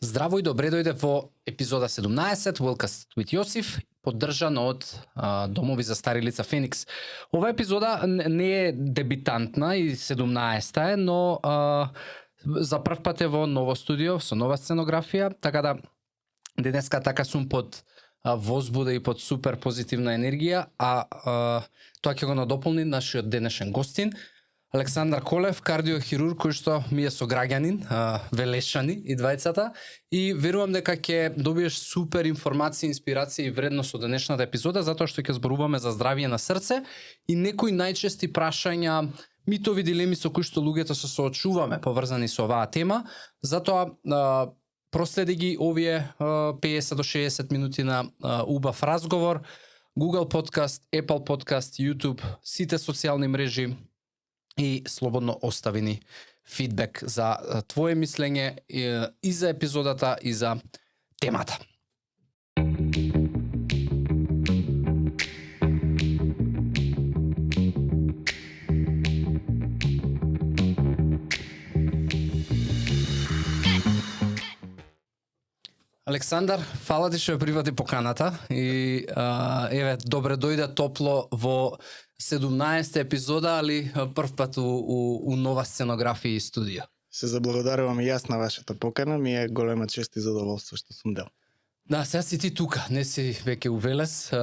Здраво и добре дојде во епизода 17 Wellcast with Јосиф, поддржан од Домови за стари лица Феникс. Ова епизода не е дебитантна и 17-та е, но за прв пат е во ново студио со нова сценографија, така да денеска така сум под возбуда и под супер позитивна енергија, тоа ќе го надополни нашиот денешен гостин Александар Колев, кардиохирург кој што ми е сограѓанин, велешани и двајцата, и верувам дека ќе добиеш супер информации, инспирации и вредност од денешната епизода, затоа што ќе зборуваме за здравје на срце и некои најчести прашања, митови, дилеми со кои што луѓето се соочуваме поврзани со оваа тема. Затоа проследи ги овие 50 до 60 минути на убав разговор, Google Podcast, Apple Podcast, YouTube, сите социјални мрежи, и слободно остави ни фидбек за твое мислење и за епизодата и за темата. Александар, фала ти што ја прифати поканата и еве добре дојде топло во 17 епизода, али прв пат у нова сценографија и студио. Се заблагодарувам и јас на вашата покана, ми е голема чест и задоволство што сум дел. Да, сега си ти тука, не си веќе у Велес,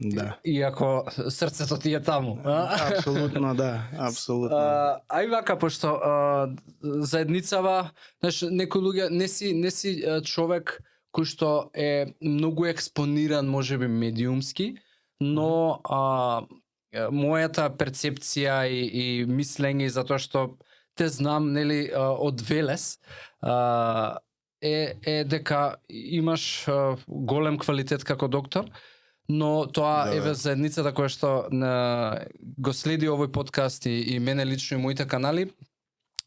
Да. Иако срцето ти е таму. Апсолутно да, апсолутно. Ај вака, пошто заедницава, знаеш, некои луѓе не си човек кој што е многу експониран, можеби медиумски, но мојата перцепција и мислење, затоа што те знам, нели, од Велес, е дека имаш голем квалитет како доктор, но тоа еве заедницата која што го следи овој подкаст и мене лично и моите канали,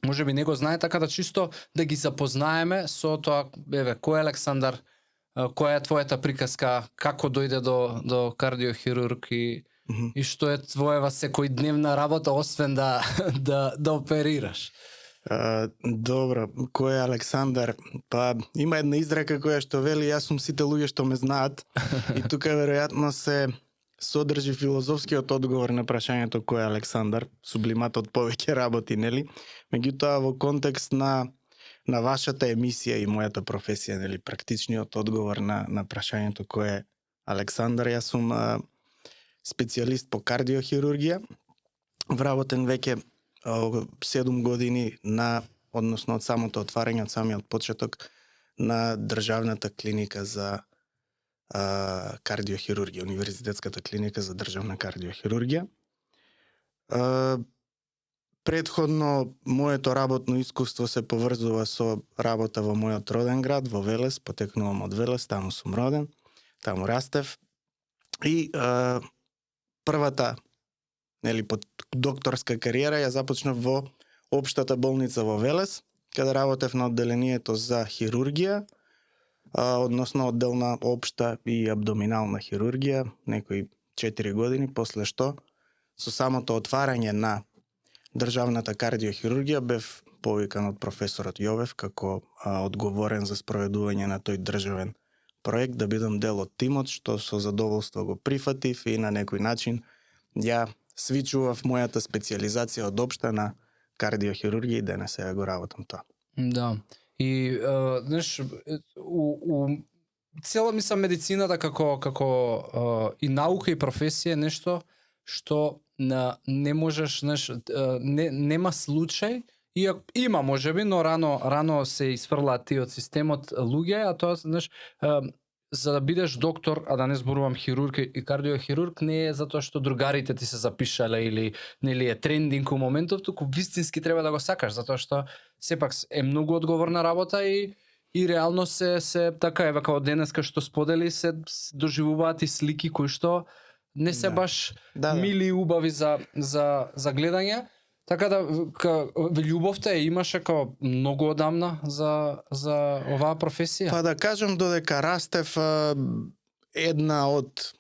можеби не го знае, така да чисто да ги запознаеме со тоа, еве, кој е Александар, која е твојата приказка, како дојде до кардиохирург и што е твоева секојдневна работа, освен да оперираш. Добро, кој е Александар? Па има една изрека која што вели јас сум сите луѓе што ме знаат и тука веројатно се содржи филозофскиот одговор на прашањето кој е Александар, сублиматот повеќе работи, нели? Меѓутоа во контекст на вашата емисија и мојата професија, нели, практичниот одговор на прашањето кој е Александар, јас сум специјалист по кардиохирургија, вработен веќе 7 години односно од самото отварање, од самиот почеток на државната клиника за кардиохирургија, универзитетската клиника за државна кардиохирургија. Претходно моето работно искуство се поврзува со работа во мојот роден град, во Велес, потекнувам од Велес, таму сум роден, таму растев. И првата, нели, под докторска кариера ја започнав во општата болница во Велес, каде работев на одделението за хирургија, односно оддел на општа и абдоминална хирургија, некои 4 години, после што со самото отварање на државната кардиохирургија бев повикан од професорот Јовев како одговорен за спроведување на тој државен проект, да бидам дел од тимот, што со задоволство го прифатив и на некој начин ја свичував мојата специјализација од општа на кардиохирургија и денес сега го работам тоа. Да. И знаеш, у цела мислам медицината како и наука и професија е нешто што не можеш, знаеш, нема случај, има можеби, но рано се изфрлаат тие од системот луѓе, а тоа, знаеш, за да бидеш доктор, а да не зборувам хирург и кардиохирург, не е затоа што другарите ти се запишале или нели е трендинг у моментов, туку вистински треба да го сакаш, затоа што сепак е многу одговорна работа и реално се така е како денеска што сподели, се доживуваат и слики кои што не се баш мили и убави за гледање. Така да љубовта имаше како многу одамна за оваа професија? Па да кажам, додека растев, една од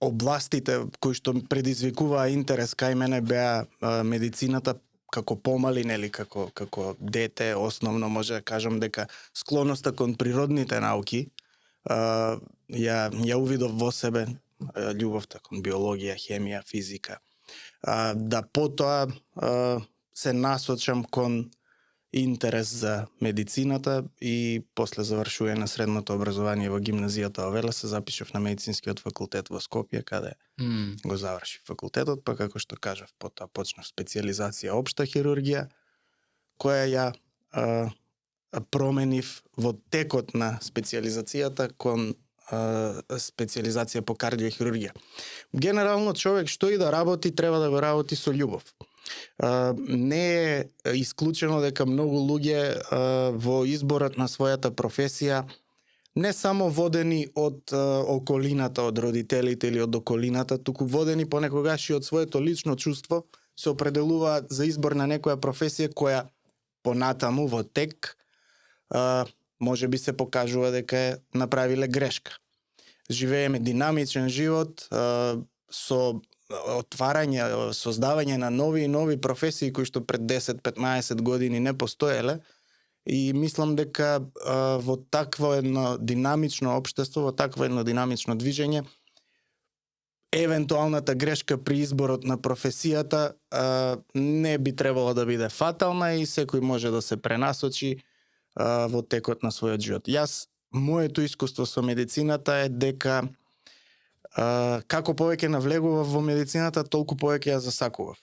областите кои што предизвикуваа интерес кај мене беа медицината, како помалин или како дете, основно може да кажам дека склоноста кон природните науки ја увидов во себе, љубовта кон биологија, хемија, физика. Да потоа се насочам кон интерес за медицината и после завршување на средното образование во гимназијата во Велес се запишав на медицинскиот факултет во Скопје, каде го завршив факултетот, па како што кажав, потоа почнав специјализација општа хирургија, која ја променив во текот на специјализацијата кон специјализација по кардиохирургија. Генерално човек што и да работи, треба да го работи со љубов. Не е исклучено дека многу луѓе во изборот на својата професија не само водени од околината, од родителите или од околината, туку водени понекогаш и од своето лично чувство, се определуваат за избор на некоја професија која понатаму во тек може би се покажува дека е направиле грешка. Живееме динамичен живот со отварање, создавање на нови и нови професии кои што пред 10-15 години не постоеле, и мислам дека во такво едно динамично општество, во такво едно динамично движење, евентуалната грешка при изборот на професијата не би требало да биде фатална и секој може да се пренасочи во текот на својот живот. Моето искуство со медицината е дека како повеќе навлегував во медицината, толку повеќе ја засакував.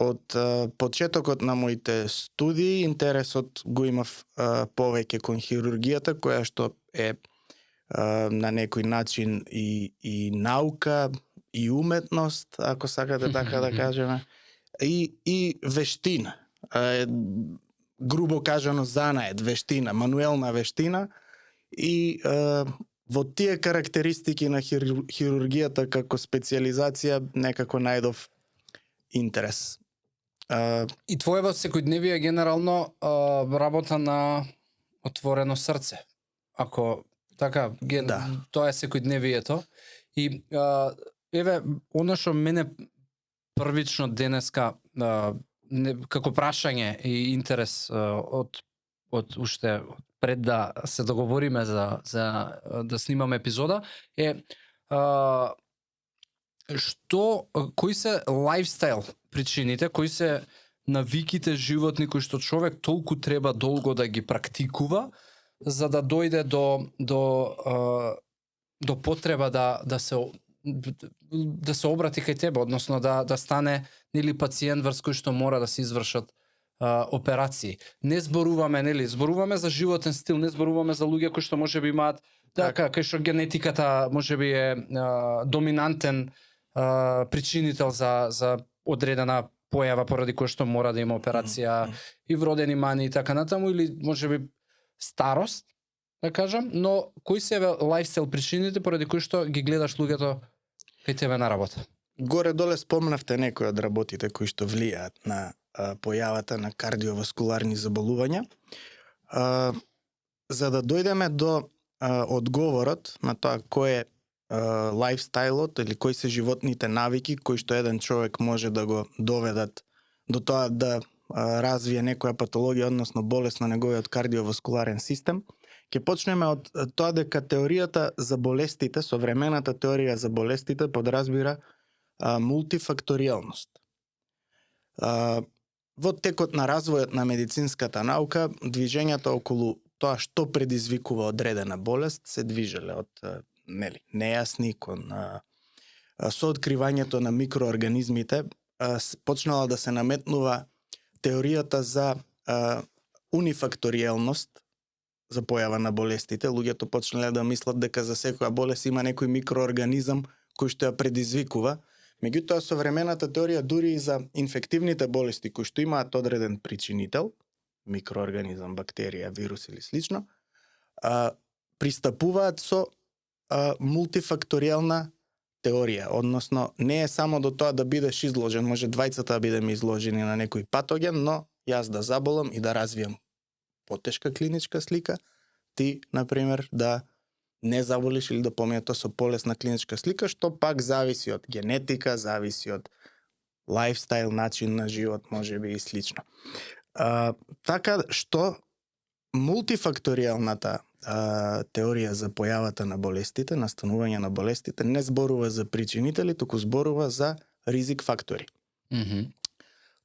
Од почетокот на моите студии, интересот го имав повеќе кон хирургијата, која што е на некој начин и наука, и уметност, ако сакате така да кажеме, и вештина. Грубо кажано занает, вештина, мануелна вештина, и во тие карактеристики на хирургијата како специјализација некако најдов интерес. И твојава секојдневие генерално работа на отворено срце. Ако така, тоа е секојдневието. И еве, оно што мене првично денеска како прашање и интерес од уште пред да се договориме за да снимаме епизода е кои се лајфстайл причините, кои се навиките животни кои што човек толку треба долго да ги практикува за да дојде до потреба да се обрати кај тебе, односно да стане нели пациент врз кој што мора да се извршат операции. Не зборуваме, нели, зборуваме за животен стил, не зборуваме за луѓе кои што можеби имаат така кај што генетиката можеби е доминантен причинител за одредена појава поради која што мора да има операција и вродени мани и така натаму, или можеби старост, да кажам, но кои се лајфстайл причините поради кои што ги гледаш луѓето кај тебе на работа? Горе-доле спомнавте некои од работите кои што влијаат на појавата на кардиоваскуларни заболувања. За да дојдеме до одговорот на тоа кој е лајфстајлот или кои се животните навики кои што еден човек може да го доведат до тоа да развие некоја патологија, односно болест на неговиот кардиоваскуларен систем, ќе почнеме од тоа дека теоријата за болестите, современата теорија за болестите подразбира мултифакторијалност. Во текот на развојот на медицинската наука, движењата околу тоа што предизвикува одредена болест се движеле од нејасни кон со откривањето на микроорганизмите почнала да се наметнува теоријата за унифакторијалност за појава на болестите. Луѓето почнале да мислат дека за секоја болест има некој микроорганизам кој што ја предизвикува. Меѓутоа, современата теорија дури и за инфективните болести кои што имаат одреден причинител, микроорганизам, бактерија, вирус или слично, пристапуваат со мултифакторијална теорија, односно не е само до тоа да бидеш изложен, може двајцата да бидеме изложени на некој патоген, но јас да заболам и да развијам потешка клиничка слика, ти, например, да не заболиш или да поминато со полесна клиничка слика, што пак зависи од генетика, зависи од лајфстайл, начин на живот, можеби и слично. Така што мултифакторијалната теорија за појавата на болестите, настанување на болестите, не зборува за причинители, туку зборува за ризик фактори.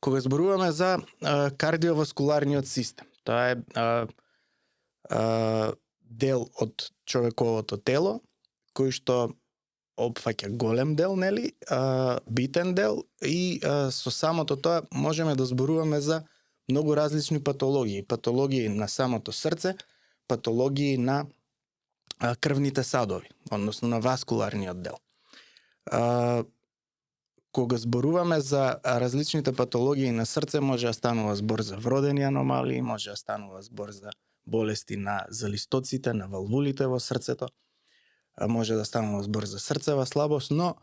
Кога зборуваме за кардиоваскуларниот систем, тоа е дел од човековото тело, кој што опфаќа голем дел, нели, битен дел, и со самото тоа можеме да зборуваме за многу различни патологии. Патологии на самото срце, патологии на крвните садови, односно на васкуларниот дел. Кога зборуваме за различните патологии на срце, може да станува збор за вродени аномалии, може да станува збор за болести на залистоците, на валвулите во срцето, може да станува збор за срцева слабост, но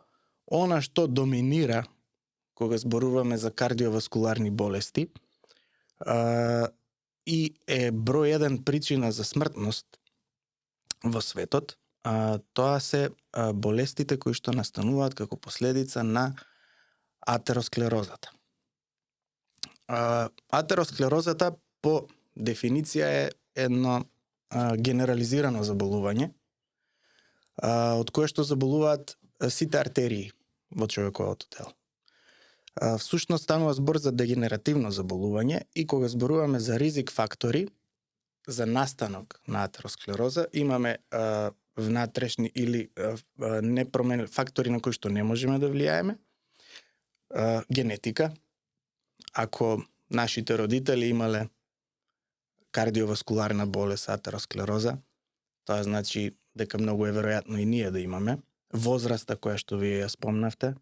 она што доминира кога зборуваме за кардиоваскуларни болести и е број еден причина за смртност во светот, тоа се болестите кои што настануваат како последица на атеросклерозата. Атеросклерозата по дефиниција е едно генерализирано заболување, од кое што заболуваат сите артерии во човековото тело. Всушност станува збор за дегенеративно заболување и кога зборуваме за ризик фактори за настанок на атеросклероза, имаме внатрешни или непроменливи фактори на кои што не можеме да влијаеме, генетика. Ако нашите родители имале кардиоваскуларна болест, атеросклероза, тоа значи дека многу е веројатно и ние да имаме. Возраста која што вие ја спомнавте,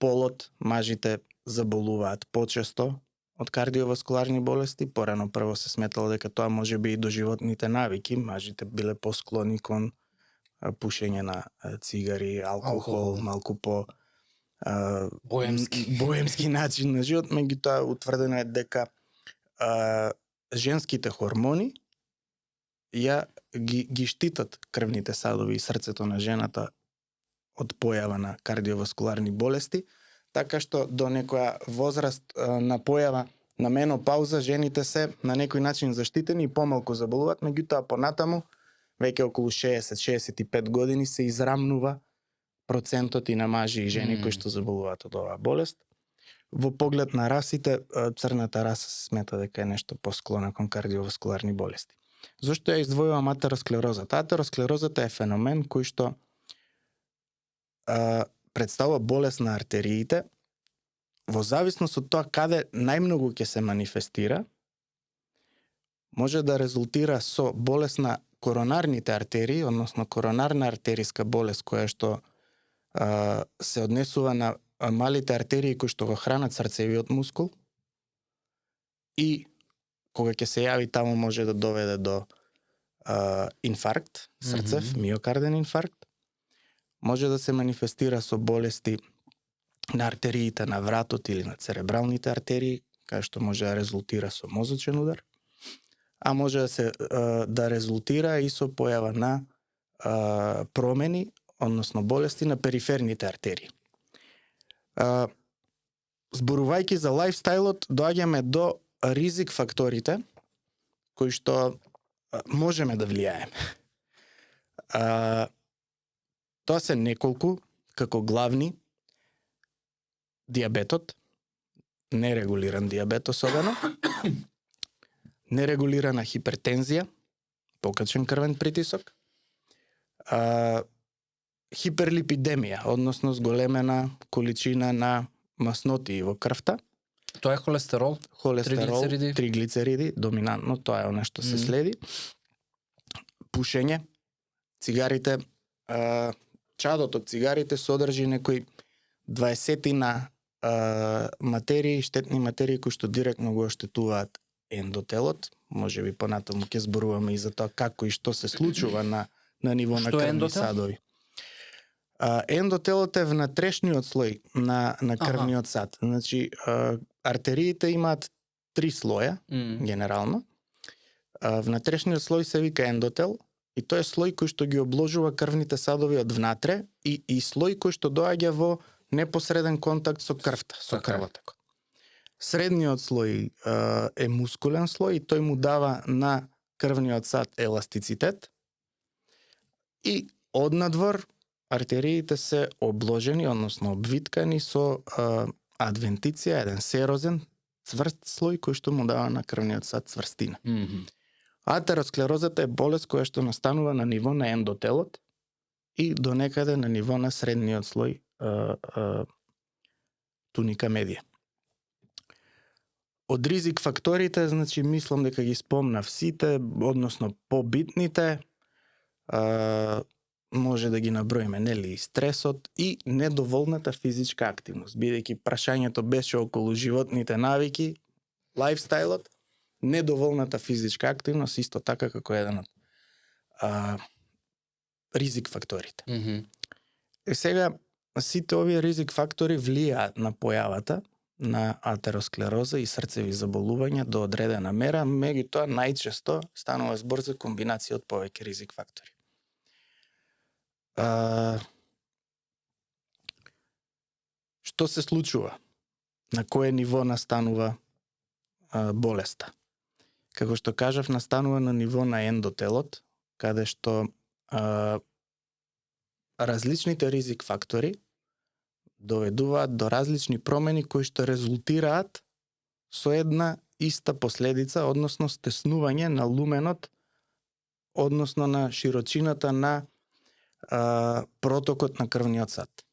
полот, мажите заболуваат почесто од кардиоваскуларни болести. Порано прво се сметало дека тоа може би и доживотните навики, мажите биле посклони кон пушење на цигари, алкохол, малку по боемски начин на живот, меѓутоа утврдено е дека женските хормони ги штитат крвните садови и срцето на жената од појава на кардиоваскуларни болести, така што до некоја возраст на појава на менопауза жените се на некој начин заштитени и помалку заболуваат, меѓутоа понатаму веќе околу 60-65 години се израмнува процентот и на мажи и жени кои што заболуваат од оваа болест. Во поглед на расите, црната раса се смета дека е нешто посклона кон кардиоваскуларни болести. Зошто ја издвојувам атеросклерозата? Атеросклерозата е феномен кој што представува болест на артериите во зависност од тоа каде најмногу ќе се манифестира, може да резултира со болест на коронарните артерии, односно коронарна артериска болест која што се однесува на малите артерии кои што го хранат срцевиот мускул и кога ќе се јави таму може да доведе до инфаркт, срцев, миокарден инфаркт. Може да се манифестира со болести на артериите на вратот или на церебралните артерии, кај што може да резултира со мозочен удар, а може да се да резултира и со појава на промени, односно болести на периферните артерии. Зборувајќи за лајфстајлот, доаѓаме до ризик факторите кои што можеме да влијаеме. Тоа се неколку, како главни: дијабетот, нерегулиран дијабет особено, нерегулирана хипертензија, покачен крвен притисок, хиперлипидемија, односно зголемена количина на маснотии во крвта. Тоа е холестерол, Холестерол, триглицериди, доминантно, тоа е она што се следи. Пушење, цигарите, чадот од цигарите содржи некои 20 материи, штетни материи кои што директно го оштетуваат ендотелот. Може би понатаму ќе зборуваме и за тоа како и што се случува на ниво на крвни садови. Ендотелот е внатрешниот слој на крвниот сад. Значи, артериите имаат 3 слоја, генерално. Внатрешниот слој се вика ендотел и тој е слој кој што ги обложува крвните садови од внатре и слој кој што доаѓа во непосреден контакт со крвта, со Така е. крвотекот. Средниот слој е мускулен слој и тој му дава на крвниот сад еластицитет и однадвор артериите се обложени, односно обвиткани со адвентиција, еден серозен цврст слој кој што му дава на крвниот сад цврстина. Атеросклерозата е болест која што настанува на ниво на ендотелот и до некаде на ниво на средниот слој туника медија. Од ризик факторите, значи мислам дека ги спомнав сите, односно побитните, може да ги наброиме, нели, и стресот и недоволната физичка активност, бидејќи прашањето беше околу животните навики, лајфстајлот, недоволната физичка активност исто така како еден од ризик факторите. Сега, сите овие ризик фактори влијаат на појавата на атеросклероза и срцеви заболувања до одредена мера, меѓутоа најчесто станува збор за комбинација од повеќе ризик фактори. Што се случува? На кое ниво настанува болеста? Како што кажав, настанува на ниво на ендотелот, каде што различните ризик фактори доведуваат до различни промени кои што резултираат со една иста последица, односно стеснување на луменот, односно на широчината на протокот на крвниот сад.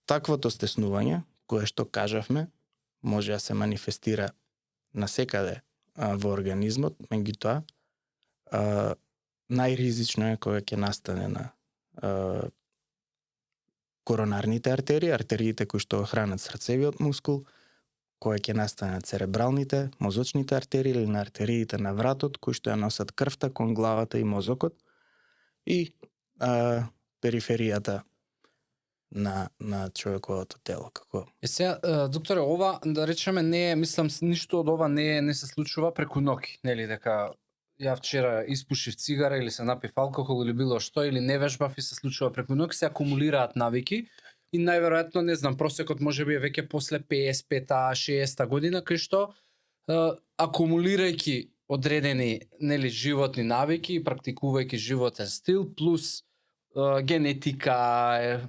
Таквото стеснување, кое што кажавме, може да се манифестира насекаде во организмот, меѓутоа најризично е кога ќе настане на коронарните артерии, артериите кои што хранат срцевиот мускул, кога ќе настане на церебралните, мозочните артерии или на артериите на вратот, кои што ја носат крвта кон главата и мозокот, и периферијата на човековото тело. Како? Сега, докторе, ова, да речеме, не е, мислам, ништо од ова не се случува преку ноќ, нели, дека ја вчера испушив цигара или се напив алкохол или било што, или не вежбав и се случува преку ноќ, се акумулираат навики и најверојатно, не знам, просекот можеби е веќе после 55-та, 60-та година, кај што акумулирајќи одредени, нели, животни навики, практикувајќи животен стил, плюс генетика,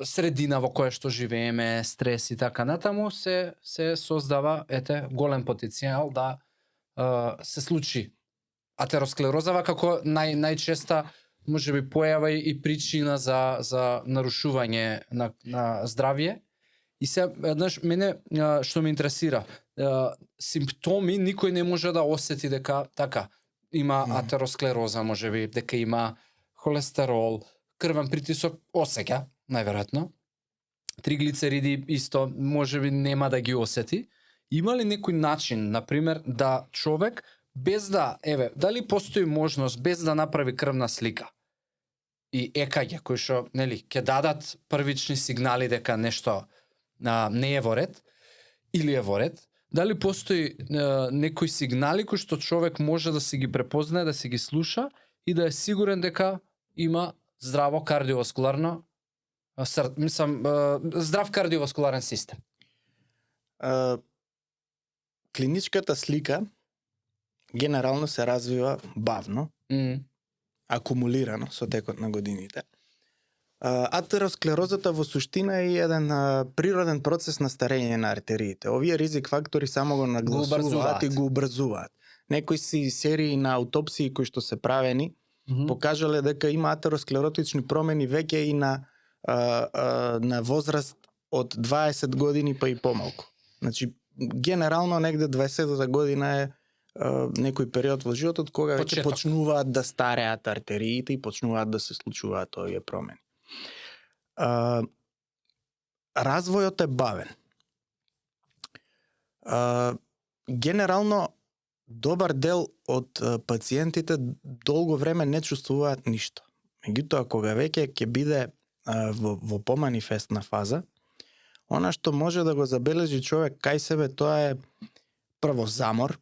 средина во која што живееме, стрес и така натаму, се создава голем потенцијал да се случи атеросклерозава како најчеста можеби појава и причина за нарушување на здравје. И се еднаш мене што ме интересира, симптоми никој не може да осети дека така има атеросклероза, можеби дека има холестерол, крвен притисок, осеќа најверојатно. Триглицериди исто можеби нема да ги осети. Има ли некој начин, например, да човек без да, дали постои можност без да направи крвна слика и ЕКГ, кои што, нели, ќе дадат првични сигнали дека нешто не е во ред или е во ред, дали постои некои сигнали кои што човек може да се ги препознае, да се ги слуша и да е сигурен дека има здраво кардиоваскуларно здрав кардиоваскуларен систем? Клиничката слика генерално се развива бавно, акумулирано со текот на годините. Атеросклерозата во суштина е еден природен процес на старење на артериите. Овие ризик фактори само го нагласуваат и го убрзуваат. Некои си серии на аутопсии кои што се правени покажале дека има атеросклеротични промени веќе и на возраст од 20 години па и помалку. Значи, генерално негде 20-та година е некој период во животот кога веќе почнуваат да стареат артериите и почнуваат да се случуваат овие промени. Развојот е бавен. Генерално добар дел од пациентите долго време не чувствуваат ништо. Меѓутоа, кога веќе ќе биде во поманифестна фаза, она што може да го забележи човек кај себе, тоа е прво замор,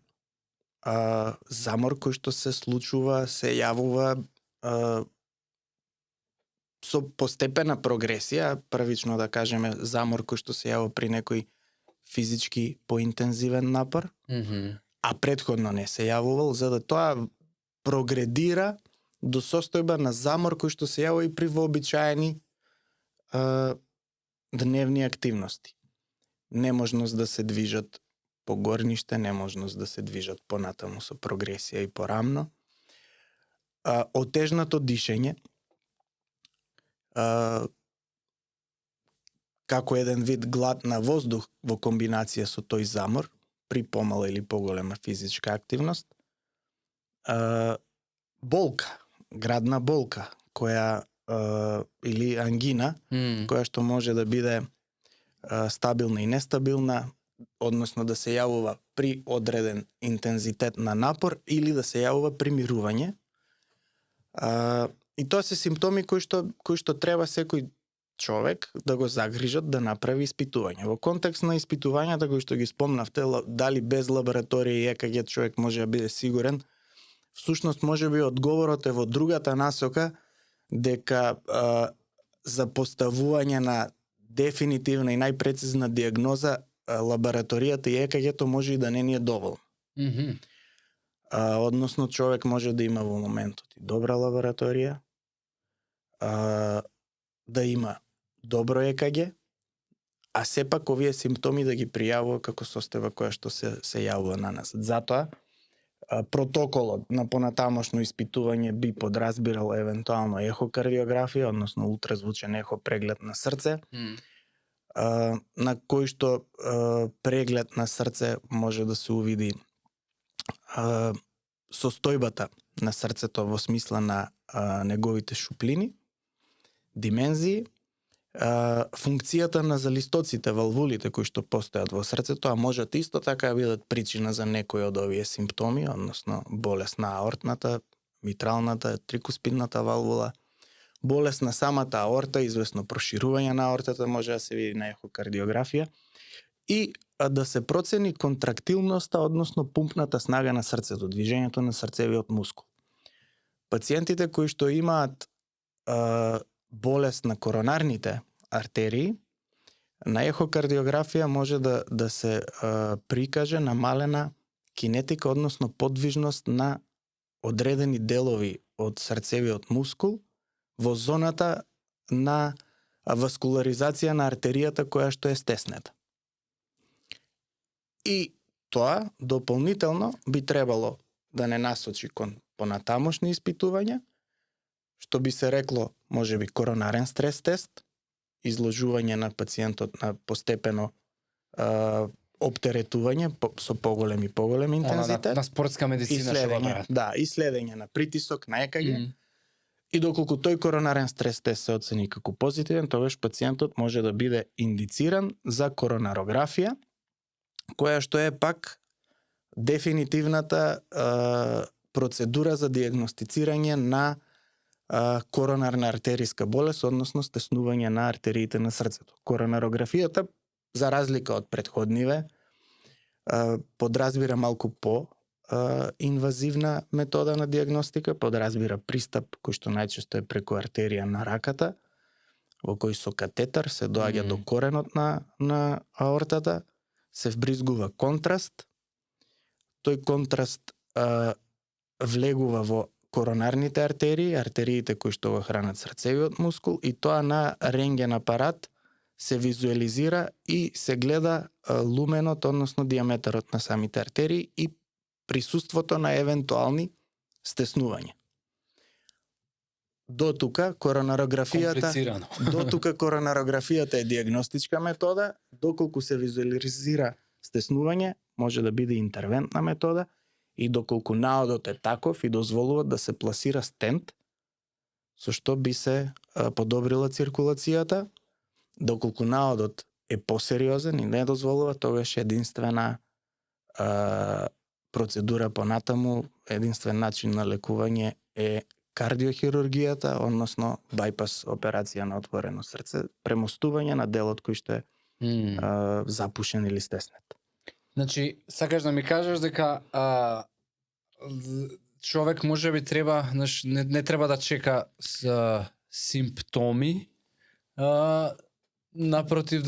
замор кој што се случува, се јавува со постепена прогресија, првично да кажеме замор кој што се јавува при некој физички поинтензивен напор, а предходно не се јавувал, за да тоа прогредира до состојба на замор кој што се јавува и при вообичаени дневни активности. Неможност да се движат по горниште, неможност да се движат понатаму со прогресија и порамно. Отежнато дишење, како еден вид глад на воздух во комбинација со тој замор, при помала или поголема физичка активност. Болка, градна болка, која или ангина, која што може да биде стабилна и нестабилна, односно да се јавува при одреден интензитет на напор или да се јавува при мирување. И тоа се симптоми кои што треба секој човек да го загрижат да направи испитување. Во контекст на испитувањата кои што ги спомнавте, дали без лабораторија и ЕКГ човек може да биде сигурен, всушност можеби одговорот е во другата насока, дека за поставување на дефинитивна и најпрецизна диагноза лабораторијата и ЕКГ-то може и да не ни е доволно. Односно човек може да има во моментот и добра лабораторија, да има добро ЕКГ, а сепак овие симптоми да ги пријавува како состојба која што се јавува на нас. Затоа протоколот на понатамошно испитување би подразбирал евентуално ехокардиографија, односно ултразвучен ехо преглед на срце, на кој што преглед на срце може да се увиди состојбата на срцето во смисла на неговите шуплини, димензии, функцијата на залистоците, валвулите кои што постојат во срцето, а можат исто така да бидат причина за некои од овие симптоми, односно болест на аортната, митралната, трикуспидната валвула, болест на самата аорта, известно проширување на аортата може да се види на ехокардиографија, и да се процени контрактилноста, односно пумпната снага на срцето, движењето на срцевиот мускул. Пациентите кои што имаат болест на коронарните артерии, на ехокардиографија може да се прикаже намалена кинетика, односно подвижност на одредени делови од срцевиот мускул во зоната на васкуларизација на артеријата која што е стеснета. И тоа дополнително би требало да не насочи кон понатамошни испитувања, што би се рекло можеби коронарен стрес тест, изложување на пациентот на постепено оптеретување со поголем интензитет. На спортска медицина што го прават. Да, и следење на притисок на ЕКГ. И доколку тој коронарен стрес тест се оцени како позитивен, тогаш пациентот може да биде индициран за коронарографија, која што е пак дефинитивната процедура за диагностицирање на коронарна артериска болест, односно стеснување на артериите на срцето. Коронарографијата, за разлика од претходниве, подразбира малку по инвазивна метода на диагностика, подразбира пристап кој што најчесто е преку артерија на раката, во кој со катетар се доаѓа до коренот на аортата, се вбризгува контраст, тој контраст влегува во коронарните артерии, артериите кои што го хранат срцевиот мускул, и тоа на рентген апарат се визуализира и се гледа луменот, односно диаметарот на самите артерии и присуството на евентуални стеснувања. Дотука коронарографијата е диагностичка метода, доколку се визуализира стеснување, може да биде интервентна метода, и доколку наодот е таков и дозволува да се пласира стент, со што би се подобрила циркулацијата. Доколку наодот е посериозен и не дозволува, тогаш единствена процедура понатаму, единствен начин на лекување е кардиохирургијата, односно байпас операција на отворено срце, премостување на делот кој што е запушен или стеснет. Значи, сакаш да ми кажеш дека човек можеби треба, не треба да чека симптоми, напротив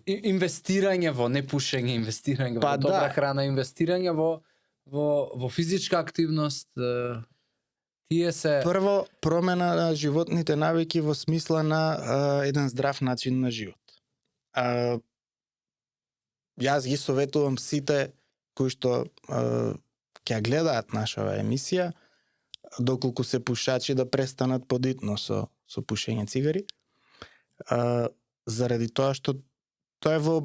инвестирање во не пушење, инвестирање Па во добра да. храна, инвестирање во физичка активност, тие се Прво, промена на животните навики во смисла на еден здрав начин на живот. Јас ги советувам сите кои што ќе гледаат нашава емисија, доколку се пушачи, да престанат подитно со пушење цигари. Заради тоа што тоа е во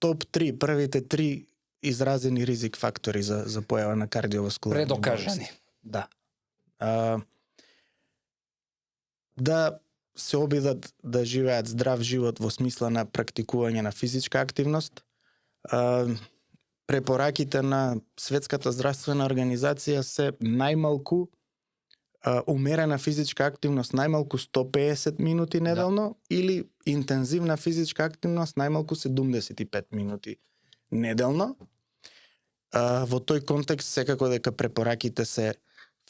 топ 3, првите 3 изразени ризик фактори за појава на кардиоваскуларни предокажани. болести. Да. Да се обидат да живеат здрав живот во смисла на практикување на физичка активност. Препораките на Светската здравствена организација се најмалку умерена физичка активност најмалку 150 минути неделно, или интензивна физичка активност најмалку 75 минути неделно. Во тој контекст секако дека препораките се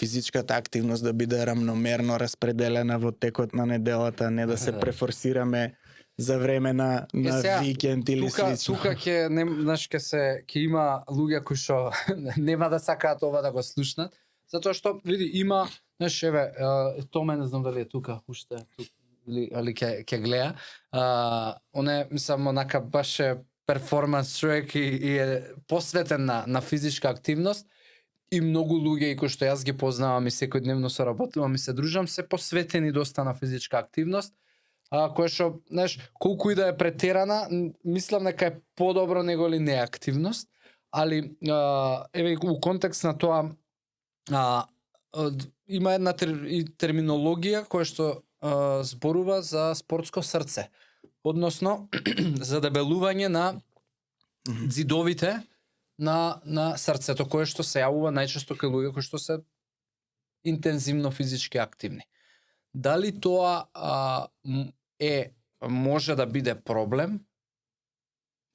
физичката активност да биде рамномерно распределена во текот на неделата, не да се префорсираме за време на сега, викенд или слично. Тука ќе има луѓе кои што нема да сакаат ова да го слушнат, затоа што види има, еве, Томе не знам дали е тука уште, али ќе гледа. Оне мислам онака баш е перформанс човек и е посветен на физичка активност. И многу луѓе кои што јас ги познавам и секојдневно соработувам и се дружам, се посветени доста на физичка активност, која што, колку и да е претерана, мислам дека е подобро него ли неактивност, али еве у контекст на тоа има една терминологија која што зборува за спортско срце, односно за дебелување на ѕидовите на срцето, кое што се јавува најчесто кај луѓе кои што се интензивно физички активни. Дали тоа може да биде проблем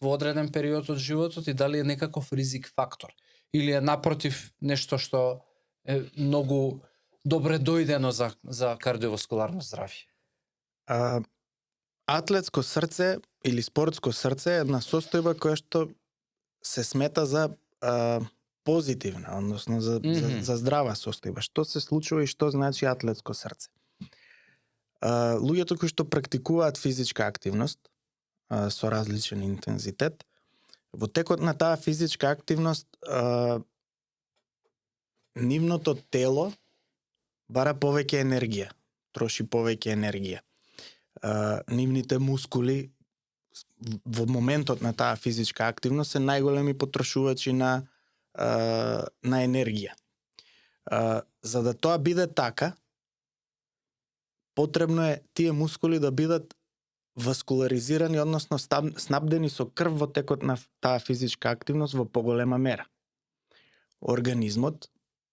во одреден период од животот и дали е некаков ризик фактор или е напротив нешто што е многу добре дојдено за кардиоваскуларно здравје? Атлетско срце или спортско срце е една состојба која што се смета за позитивна, односно за здрава состојба. Што се случува и што значи атлетско срце? Луѓето кои што практикуваат физичка активност со различен интензитет, во текот на таа физичка активност нивното тело бара повеќе енергија, троши повеќе енергија. Нивните мускули во моментот на таа физичка активност се најголеми потрошувачи на енергија. За да тоа биде така, потребно е тие мускули да бидат васкуларизирани, односно снабдени со крв во текот на таа физичка активност во поголема мера. Организмот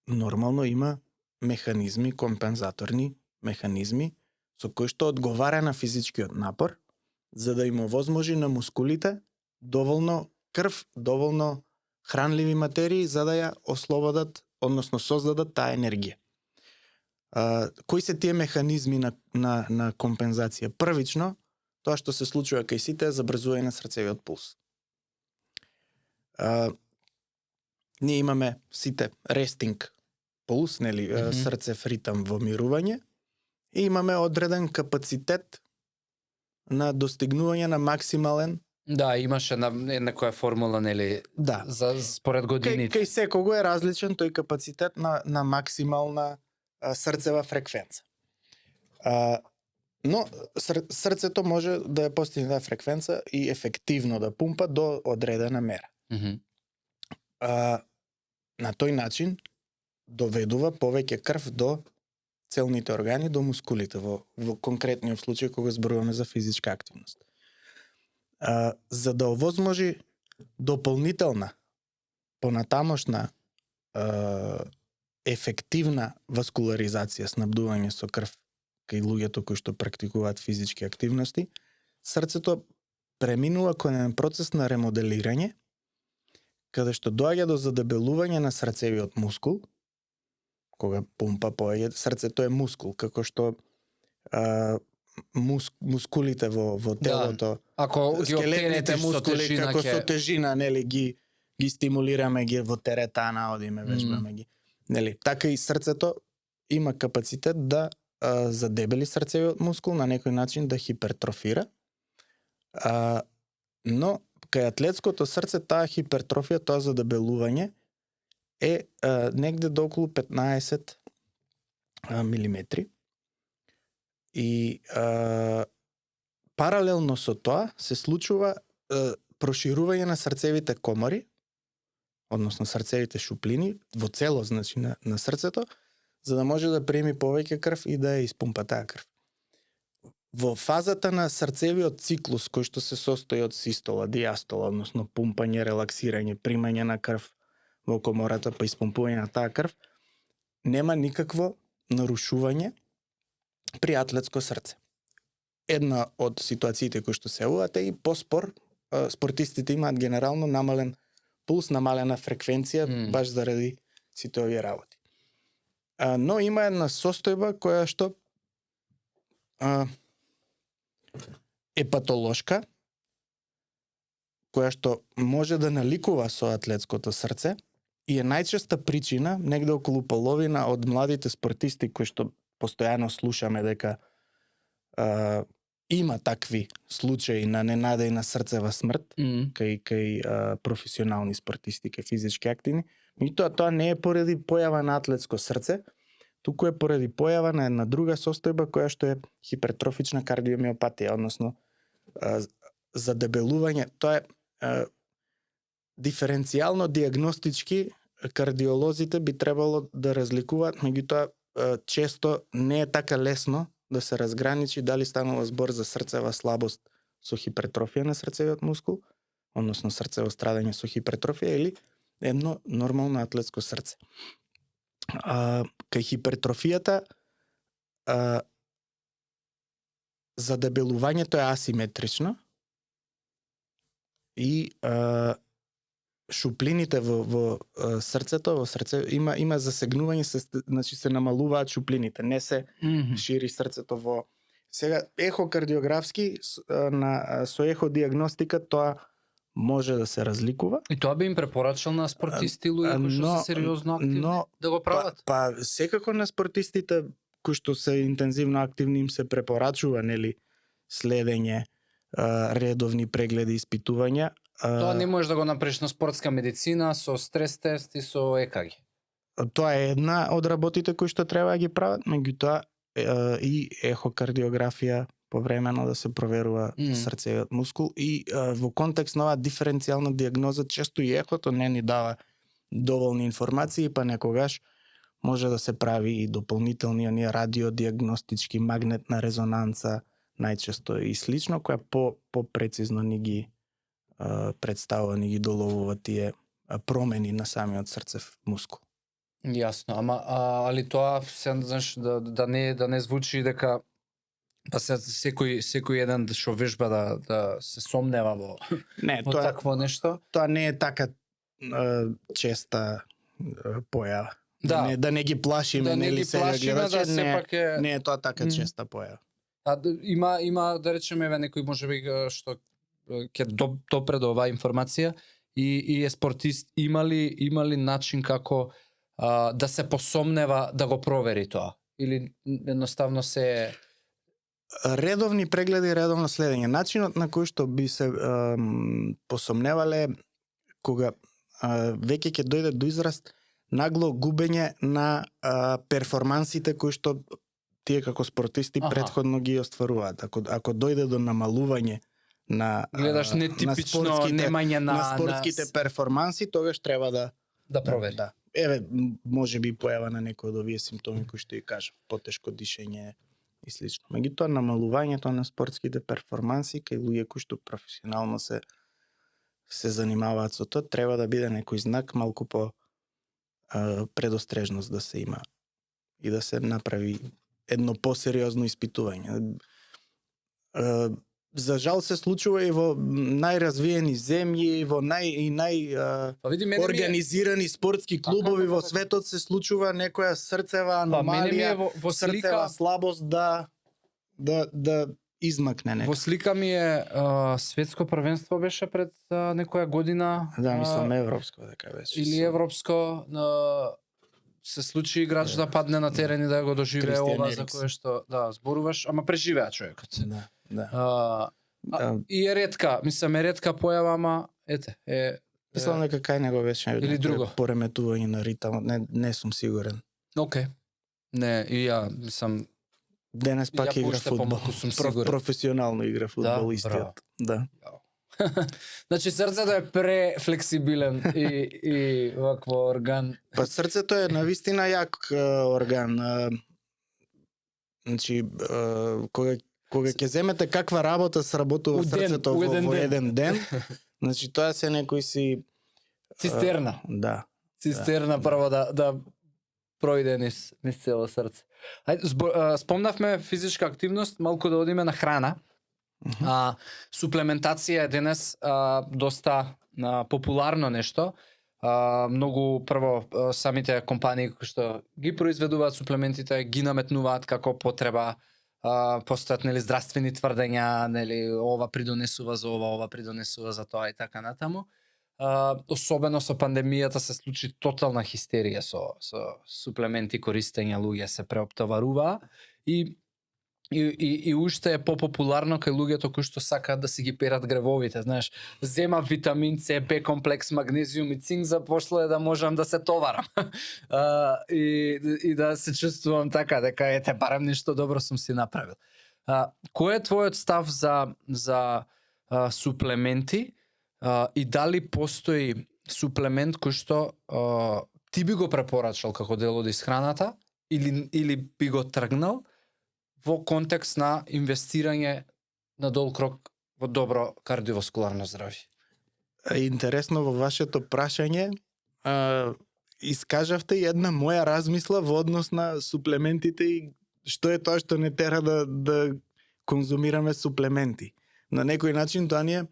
нормално има механизми, компензаторни механизми, со кои што одговара на физичкиот напор, за да им овозможи на мускулите доволно крв, доволно хранливи материи за да ја ослободат, односно создадат таа енергија. Кои се тие механизми на компензација? Првично, тоа што се случува кај сите е забрзување на срцевиот пулс. Ние имаме сите рестинг пулс, нели, срцев ритам во мирување, и имаме одреден капацитет на достигнување на максимален. Да, имаше некоја формула, нели, Да. за според годините. Кај секого е различен тој капацитет на максимална срцева фреквенца. Но срцето може да ја постигне таа фреквенца и ефективно да пумпа до одредена мера. На тој начин доведува повеќе крв до целните органи, до мускулите во конкретниот случај кога зборуваме за физичка активност. За да овозможи дополнителна, понатамошна ефективна васкуларизација, снабдување со крв кај луѓето кои што практикуваат физички активности, срцето преминува кон еден процес на ремоделирање, каде што доаѓа до задебелување на срцевиот мускул, кога пумпа повеќе, срцето е мускул, како што мускулите во телото, Ако ги скелетните оптеретиш со мускули тежина како со ќе тежина, нели, ги стимулираме ги во теретана, одиме, вежбаме ги. Нели, така и срцето има капацитет да задебели срцевиот мускул, на некој начин да хипертрофира. Но кај атлетското срце таа хипертрофија, тоа задебелување е негде до околу 15 милиметри. И паралелно со тоа се случува проширување на срцевите комори, односно срцевите шуплини во цело, значи на срцето, за да може да прими повеќе крв и да ја испумпа таа крв. Во фазата на срцевиот циклус, кој што се состои од систола, диастола, односно пумпање, релаксирање, примање на крв во комората, па испумпување на таа крв, нема никакво нарушување при атлетско срце. Една од ситуациите кои што се јавуваат е и поспор, спортистите имаат генерално намален пулс, намалена фреквенција, баш заради сите овие работи. Но има една состојба која што е патолошка, која што може да наликува со атлетското срце и е најчеста причина, негде околу половина од младите спортисти кои што постојано слушаме дека има такви случаи на ненадејна срцева смрт кај професионални спортисти, кај физички активни, меѓутоа тоа не е поради појава на атлетско срце, туку е поради појава на една друга состојба која што е хипертрофична кардиомиопатија, односно задебелување. Тоа е диференцијално диагностички кардиолозите би требало да разликуваат, меѓутоа често не е така лесно да се разграничи дали станува збор за срцева слабост со хипертрофија на срцевиот мускул, односно срцево страдање со хипертрофија или едно нормално атлетско срце. Кај хипертрофијата задебелувањето е асиметрично и шуплините во срцето, во срце има засегнување, значи се намалуваат шуплините, не се шири срцето во. Сега ехокардиографски со еходиагностика тоа може да се разликува. И тоа би им препорачал на спортисти луѓе кои што се сериозно активни да го прават. Па секако на спортистите кои што се интензивно активни им се препорачува, нели, следење, редовни прегледи, испитувања. Тоа не можеш да го направиш на спортска медицина со стрес тест и со ЕКГ. Тоа е една од работите кои што треба да ги прават, меѓутоа и ехокардиографија повремено да се проверува срцевиот мускул и во контекст на оваа диференцијална диагноза често и ехото не ни дава доволни информации, па некогаш може да се прави и дополнителни оние радиодиагностички, магнетна резонанца, најчесто и слично, која по-прецизно ни ги представува, ни ги доловува тие промени на самиот срцев мускул. Јасно, али тоа се знаеш да не звучи дека па секој еден што вежба да се сомнева во такво нешто. Тоа не е така честа појава. Да не ги плашиме, нели сега гледачи, не е тоа така честа појава. Има да речеме некој можеби што ќе допре до оваа информација и е спортист, има ли начин како да се посомнева да го провери тоа или едноставно се редовни прегледи, редовно следење. Начинот на кој што би се посомневале кога веќе ќе дојде до израз нагло губење на перформансите кои што тие како спортисти претходно ги остваруваат. Ако дојде до намалување на гледаш нетипично немање на спортските перформанси, тогаш треба да провери. Да. Еве, може би појава на некој од овие симптоми кои што ја кажав, потешко дишење и слично. Меѓутоа намалувањето на спортските перформанси кај луѓе кои што професионално се занимаваат со тоа, треба да биде некој знак малку по предострежност да се има и да се направи едно посериозно испитување. за жал се случува и во најразвиени земји, во Па види, мене ми е, организирани спортски клубови Така, во така. светот се случува некоја срцева па мене ми е аномалија, во слика, срцева слабост да измакне некој. во слика ми е светско првенство беше пред некоја година. Да, мислам европско дека беше. Или европско, се случи играч да падне на терен и да го доживее Кристијан ова за Ериксен. кое што зборуваш, ама преживеа човекот. Да, да. А, и е ретка, мислам е ретка појава, ама ете, Мислам дека кај него беше Или некој друго. пореметување на ритам, не сум сигурен. окей. Не, и ја мислам Денес пак Ја игра уште фудбал. помалку сум сигурен. Професионално игра фудбал истиот. Да. значи срцето е префлексибилен и вакво орган. Па срцето е навистина јак орган. Значи кога ќе земете каква работа сработува У ден, срцето у во еден ден. еден ден, значи тоа се некои си Цистерна. да. Цистерна прво да пројде низ цело срце. Ајде, спомнавме физичка активност, малку да одиме на храна. Суплементација е денес доста популарно нешто. Многу прво самите компании кои што ги произведуваат суплементите ги наметнуваат како потреба. Постојат нели здравствени тврдења, нели ова придонесува за ова придонесува за тоа и така натаму. Особено со пандемијата се случи тотална хистерија со суплементи, користење, луѓе се преоптоваруваа и уште е попопуларно кај луѓето кои што сакаат да си ги перат гревовите, знаеш, зема витамин С, Б комплекс, магнезиум и цинк за после да можам да се товарам. И да се чувствувам така дека ете барем нешто добро сум си направил. Кој е твојот став за суплементи? И дали постои суплемент кој што ти би го препорачал како дел од исхраната или би го тргнал во контекст на инвестирање на долг рок во добро кардиоваскуларно здравје? Интересно во вашето прашање искажавте една моја размисла во однос на суплементите и што е тоа што не тера да конзумираме суплементи. На некој начин тоа ни е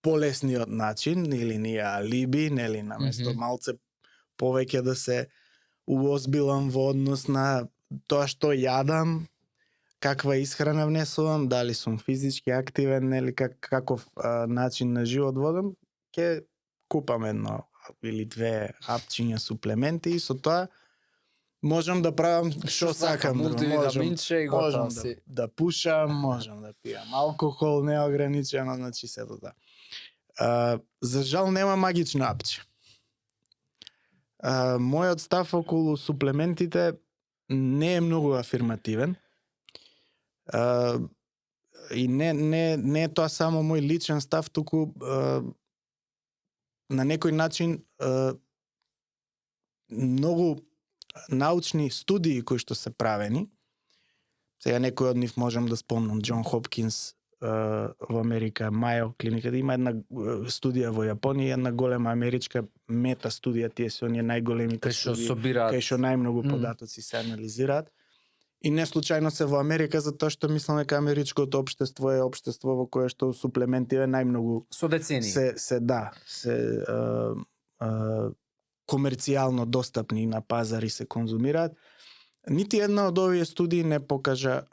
полесниот начин, или ние алиби, нели наместо малце повеќе да се уозбилам во однос на тоа што јадам, каква исхрана внесувам, дали сум физички активен, нели каков начин на живот водам, ќе купам едно или две апчиња суплементи и со тоа можам да правам што сакам, мултивитаминче и готово можам си. да пушам, можам да пијам алкохол неограничено, значи сето да. За жал нема магична апче. Мојот став околу суплементите не е многу афирмативен. И не е тоа само мој личен став, туку на некој начин многу научни студии кои што се правени. Сега некој од нив можам да спомнам, Џон Хопкинс во Америка, Мајо клиниката, има една студија во Јапонија, една голема америчка мета студија, тие се оние најголемите Кај што студии, собираат. кај што најмногу податоци се анализираат. И не случајно се во Америка, затоа што мислам дека америчкото општество е општество во кое што суплементиве најмногу Со децении. се комерцијално достапни на пазари се конзумираат. Нити една од овие студии не покажа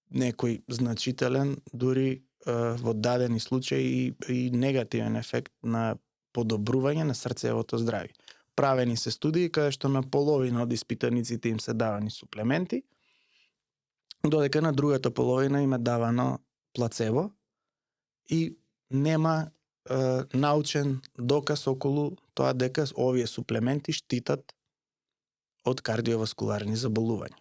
некој значителен, дури во дадени случаи и негативен ефект на подобрување на срцевото здравје. Правени се студии каде што на половина од испитаниците им се давани суплементи, додека на другата половина им е давано плацебо и нема научен доказ околу тоа дека овие суплементи штитат од кардиоваскуларни заболувања.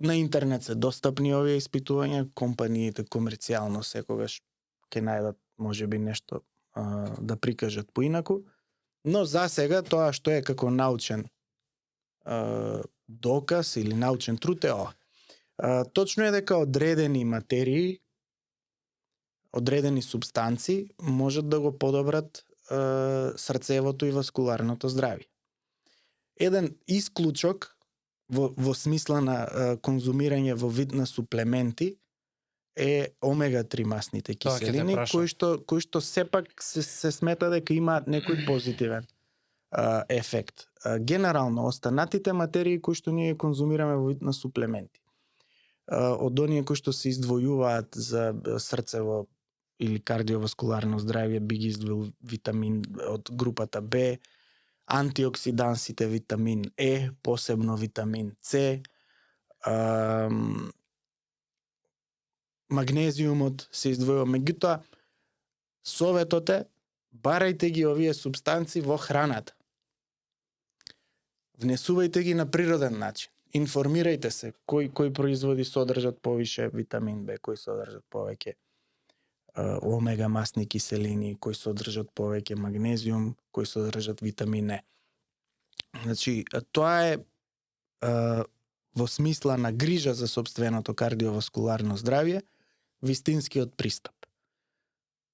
На интернет се достапни овие испитувања, компаниите комерцијално секогаш ќе најдат можеби нешто да прикажат поинаку, но за сега тоа што е како научен доказ или научен труд е ова. Точно е дека одредени материи, одредени субстанци можат да го подобрат срцевото и васкуларното здравје. Еден исклучок во смисла на конзумирање во вид на суплементи е омега-3 масните Тоа ќе те киселини, прашам. кои што сепак се смета дека имаат некој позитивен ефект. Генерално, останатите материи кои што ние конзумираме во вид на суплементи, од оние кои што се издвојуваат за срцево или кардиоваскуларно здравје, би ги издвоил витамин од групата Б, антиоксидансите, витамин Е, посебно витамин С, магнезиумот се издвојува. Меѓутоа, советот е, барајте ги овие супстанци во храната. Внесувајте ги на природен начин. Информирајте се кои производи содржат повише витамин Б, кои содржат повеќе омега масни киселини, кои содржат повеќе магнезиум, кои содржат витамин Е. Значи, тоа е во смисла на грижа за сопственото кардиоваскуларно здравје, вистинскиот пристап.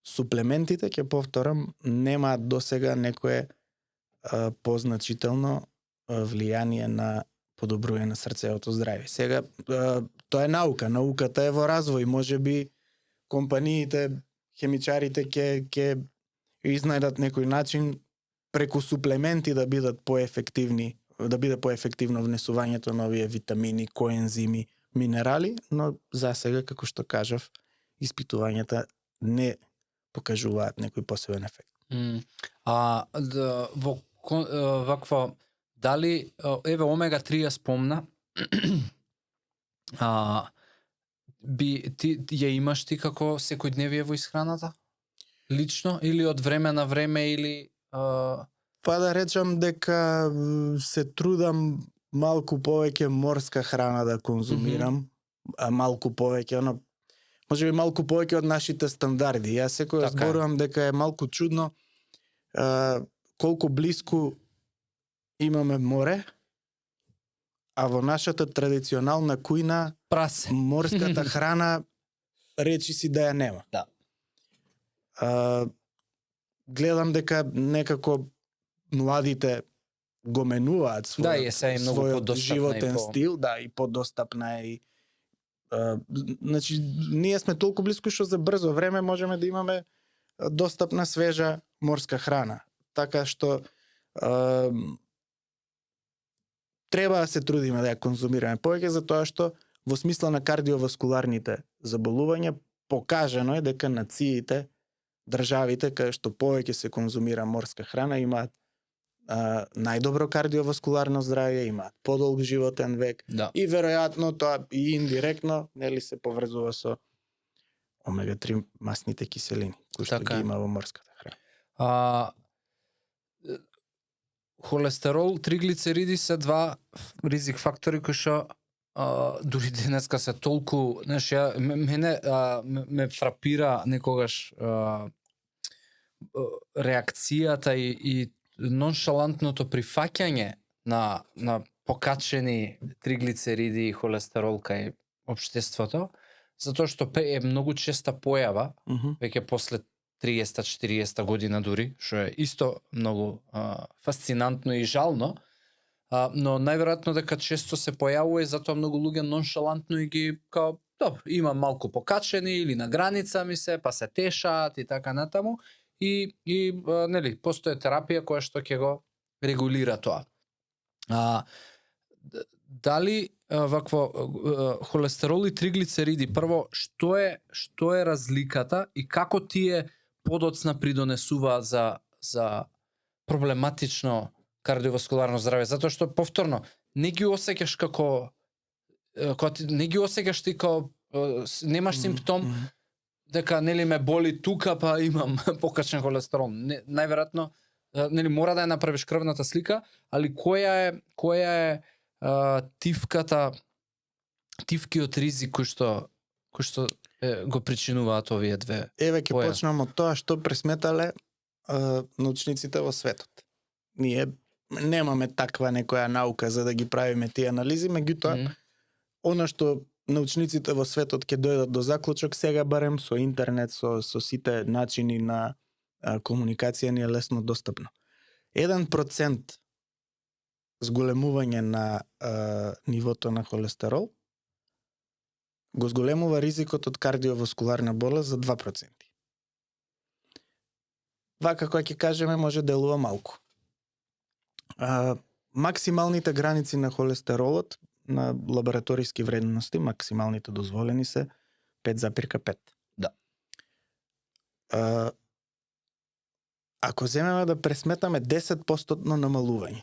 Суплементите, ќе повторам, немаат досега некое позначително влијание на подобрување на срцевото здравје. Сега, тоа е наука, науката е во развој, можеби компаниите, хемичарите ќе изнајдат некој начин преку суплементи да бидат поефективни, да биде поефективно внесувањето на овие витамини, коензими, минерали, но за сега, како што кажав, испитувањата не покажуваат некој посебен ефект. Вакво, дали, еве омега-3 ја спомна, ти ја имаш ти како секојдневие во исхраната? Лично или од време на време или Па да речам дека се трудам малку повеќе морска храна да конзумирам, а малку повеќе, можеби малку повеќе од нашите стандарди. Јас секој зборувам дека е малку чудно колку блиску имаме море, а во нашата традиционална кујна прасе. Морската храна речи си да ја нема. Да. Гледам дека некако младите го менуваат својот животен стил, и подостапна е. Значи, ние сме толку близко што за брзо време можеме да имаме достапна свежа морска храна. Така што треба да се трудиме да ја конзумираме повеќе, затоа што во смисла на кардиоваскуларните заболувања покажано е дека нациите, државите каде што повеќе се конзумира морска храна имаат најдобро кардиоваскуларно здравје, имаат подолг животен век, и веројатно тоа и индиректно нели се поврзува со омега-3 масните киселини кои што ги има во морската храна. Холестерол, триглицериди се два ризик фактори кои што дури денеска се толку, знаеш, мене ме фрапира некогаш реакцијата и ноншалантното прифаќање на покачени триглицериди и холестерол кај општеството, затоа што е многу честа појава, веќе после 30-40 година дури, што е исто многу фасцинантно и жално, но најверојатно дека често се појавува и затоа многу луѓе ноншалантно и ги као, добро, има малку покачени или на граница ми се, па се тешаат и така натаму, и нели постои терапија која што ќе го регулира тоа. Дали вакво холестерол и триглицериди, прво што е разликата и како тие подоцна придонесуваат за проблематично кардиоваскуларно здравје, затоа што повторно не ги осеќаш не ги осеќаш ти како немаш симптом дека нели ме боли тука па имам покачен холестерол. Најверојатно нели мора да ја направиш крвната слика, али која е тивкиот ризик кој што го причинуваат овие две? Еве ќе почнам од тоа што пресметале научниците во светот. Ние немаме таква некоја наука за да ги правиме тие анализи, меѓутоа она што научниците во светот ќе дојдат до заклучок сега барем со интернет, со сите начини на комуникација ни е лесно достапно. 1% зголемување на нивото на холестерол, го зголемува ризикот од кардиоваскуларна болест за 2%. Вака кога ќе кажеме може делува малку. Максималните граници на холестеролот на лабораториски вредности, максималните дозволени се 5,5. Да. Ако земеме да пресметаме 10% намалување,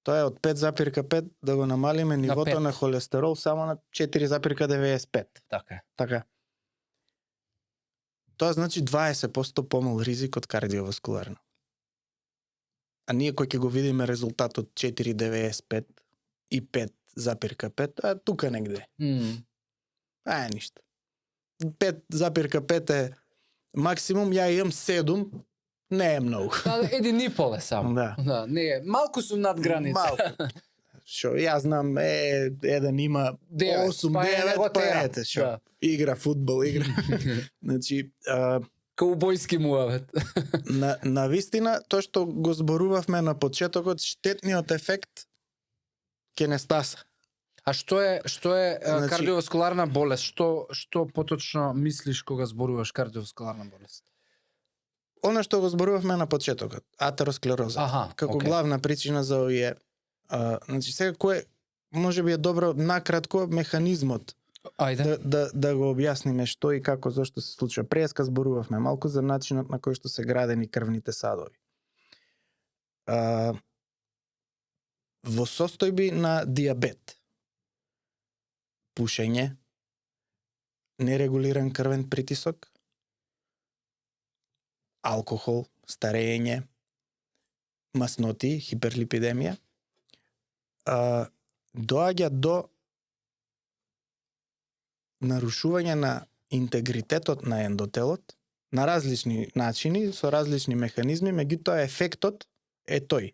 тоа е од 5,5 да го намалиме нивото на холестерол само на 4,95. Така е. Така. Тоа значи 20% помал ризик од кардиоваскуларно. А ние кој ќе го видиме резултатот 4,95 и 5,5, а тука негде. Е ништо. 5,5 е максимум, ја имам 7, не е многу. Да, 1,5 е само. Да. Не е. Малку сум над граница. Малку. Шо, јас знам, еден има 8-9, па ете, шо. Да. Игра фудбал, игра. Значи, Каубојски муавет. на вистина, тоа што го зборувавме на почетокот, штетниот ефект ќе не стаса. А што е Значи, кардиоваскуларна болест? Што поточно мислиш кога зборуваш кардиоваскуларна болест? Она што го зборувавме на почетокот, атеросклероза. Како главна причина за овие. Значи сега кој можеби е добро накратко механизмот. Ајде. Да го објасниме што и како зошто се случува. Преска зборувавме малку за начинот на кој што се градени крвните садови. Во состојби на диабет, пушење, нерегулиран крвен притисок, алкохол, старење, масноти, хиперлипидемија, доаѓа до нарушување на интегритетот на ендотелот на различни начини, со различни механизми, меѓутоа ефектот е тој.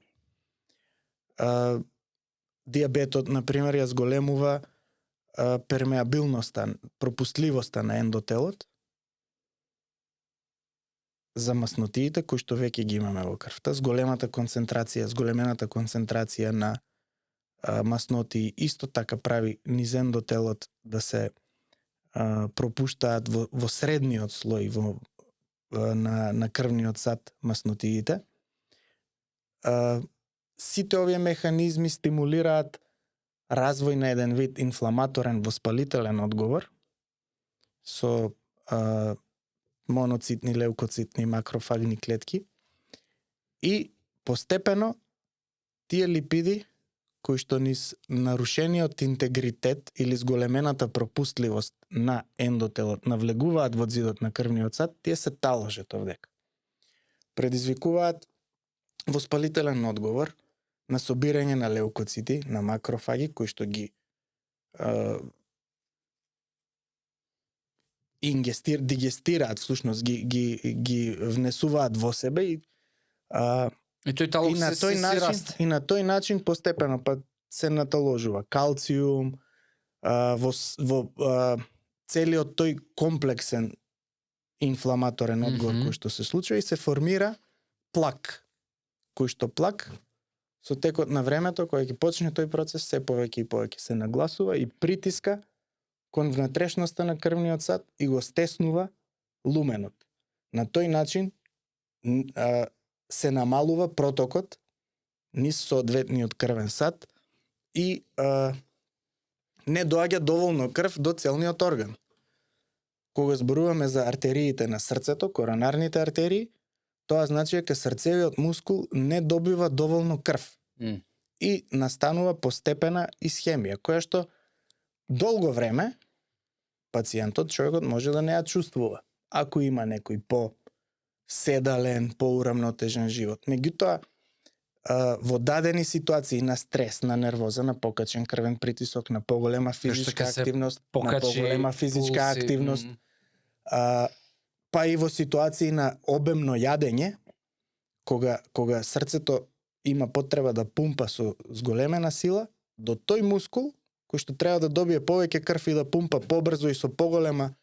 Диабетот, например, ја зголемува пермеабилноста, пропустливоста на ендотелот за маснотиите кои што веќе ги имаме во крвта, зголемената концентрација на масноти исто така прави низ ендотелот да се пропуштаат во средниот слој на крвниот сад маснотиите. Сите овие механизми стимулираат развој на еден вид инфламаторен воспалителен одговор со моноцитни, леукоцитни, макрофагни клетки и постепено тие липиди кои што низ нарушениот интегритет или зголемената пропустливост на ендотелот навлегуваат во зидот на крвниот сад, тие се таложат овдека. Предизвикуваат воспалителен одговор на собирање на леукоцити, на макрофаги кои што ги дигестираат, всушност ги внесуваат во себе и тој талок се расте. И на тој начин постепено па се наталожува калциум во целиот тој комплексен инфламаторен одговор кој што се случува и се формира плак. Кој што плак со текот на времето кога ќе почне тој процес се повеќе и повеќе се нагласува и притиска кон внатрешноста на крвниот сад и го стеснува луменот. На тој начин се намалува протокот низ соодветниот крвен сад и не доаѓа доволно крв до целниот орган. Кога зборуваме за артериите на срцето, коронарните артерии, тоа значи дека срцевиот мускул не добива доволно крв. И настанува постепена исхемија, која што долго време пациентот, човекот може да не ја чувствува, ако има некој седален, поурамнотежен живот. Меѓутоа, во дадени ситуации на стрес, на нервоза, на покачен крвен притисок, на поголема физичка активност, на поголема физичка активност, па и во ситуации на обемно јадење, кога срцето има потреба да пумпа со зголемена сила, до тој мускул, кој што треба да добие повеќе крв и да пумпа побрзо и со поголема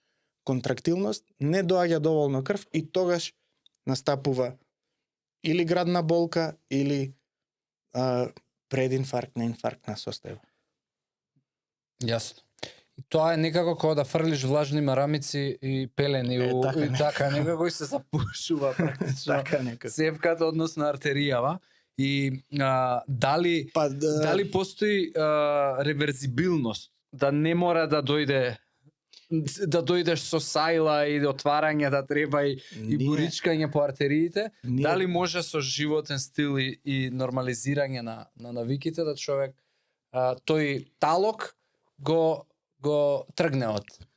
контрактилност, не доаѓа доволно крв и тогаш настапува или градна болка, или прединфарктна, инфарктна состојба. Јасно. И тоа е некако како да фрлиш влажни марамици и пелени така и некако. така некако и се запушува практично Така некако. цевката, односно артеријава. И дали Па дали постои реверзибилност, да не мора да дојдеш со сајла и отварање да треба и буричкање по артериите, дали може со животен стил и нормализирање на навиките да човек тој талок го тргне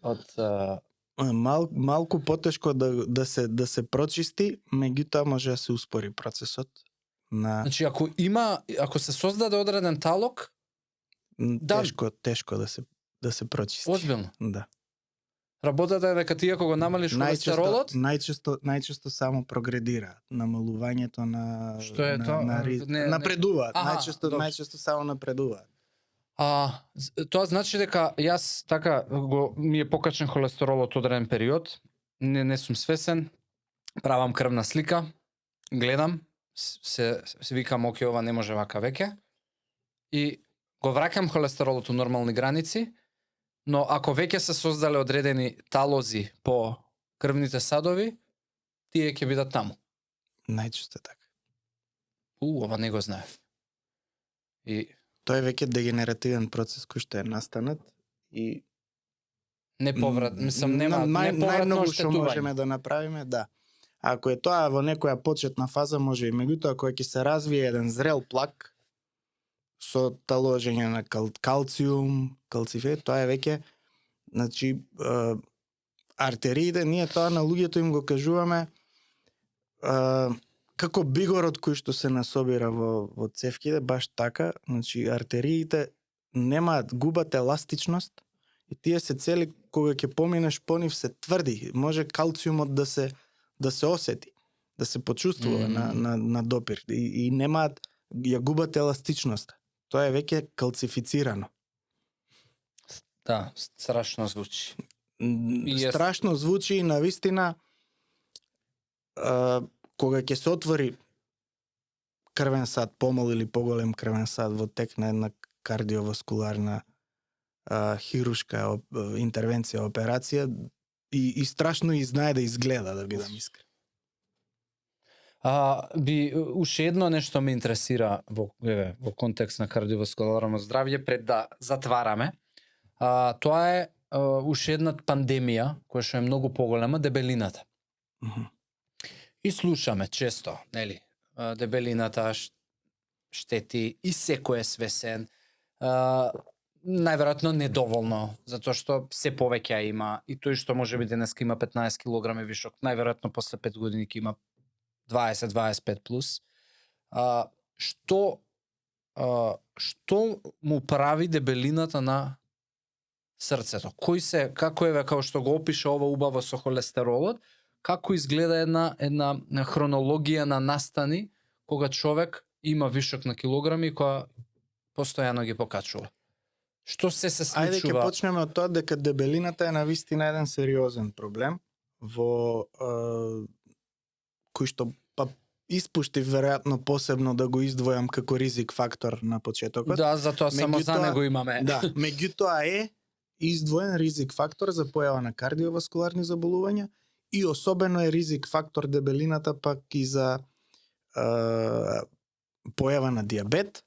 од малку потешко да се прочисти, меѓутоа може да се успори процесот на Значи ако се создаде одреден талок, тешко да се прочисти. озбилно. Да. Работата е дека ти ако го намалиш холестеролот, најчесто само прогредира намалувањето на Што е тоа? Напредуваат, добро. најчесто само напредуваат. Тоа значи дека јас така ми е покачен холестеролот одреден период, не сум свесен, правам крвна слика, гледам, се викам оке, ова не може вака веќе, и го враќам холестеролот у нормални граници, но ако веќе се создале одредени талози по крвните садови, тие ќе бидат таму. Најчесто е така. Ова не го знаев. И Тоа е веќе дегенеративен процес кој што е настанат и неповрат, мислам нема неповратно најмногу што оштетување. можеме да направиме, да. Ако е тоа во некоја почетна фаза, може и меѓутоа кога ќе се развие еден зрел плак со таложење на калциум, калцифет, тоа е веќе, значи, артериите, ние тоа на луѓето им го кажуваме како бигорот кој што се насобира во цевките, баш така, значи артериите немаат, губат еластичност и тие се цели кога ќе поминеш по нив се тврди, може калциумот да се осети, да се почувствува на допир и немаат, ја губат еластичност. Тоа е веќе калцифицирано. Да, страшно звучи. Страшно звучи и навистина кога ќе се отвори крвен сад, помал или поголем крвен сад во тек на една кардиоваскуларна хирушка интервенција, операција, и страшно и знае да изгледа, да бидам искрен. Уште едно нешто ме интересира во контекст на кардиоваскуларно здравје пред да затвараме. Тоа е уште една пандемија која што е многу поголема, дебелината. И слушаме често, нели, дебелината штети и секој е свесен. Најверојатно недоволно, затоа што се повеќе има и тој што можеби денеска има 15 килограми вишок, најверојатно после 5 години ќе има 20-25 плюс. Што му прави дебелината на срцето? Како е како што го опиша ова убаво со холестеролот, како изгледа една хронологија на настани кога човек има вишок на килограми и која постојано ги покачува? Што се случува? Ајде ќе почнеме од тоа дека дебелината е навистина еден сериозен проблем во кој што испуштив веројатно посебно да го издвојам како ризик фактор на почетокот. Да, затоа само за него имаме. Да, меѓутоа е издвоен ризик фактор за појава на кардиоваскуларни заболувања и особено е ризик фактор дебелината пак и за појава на дијабет,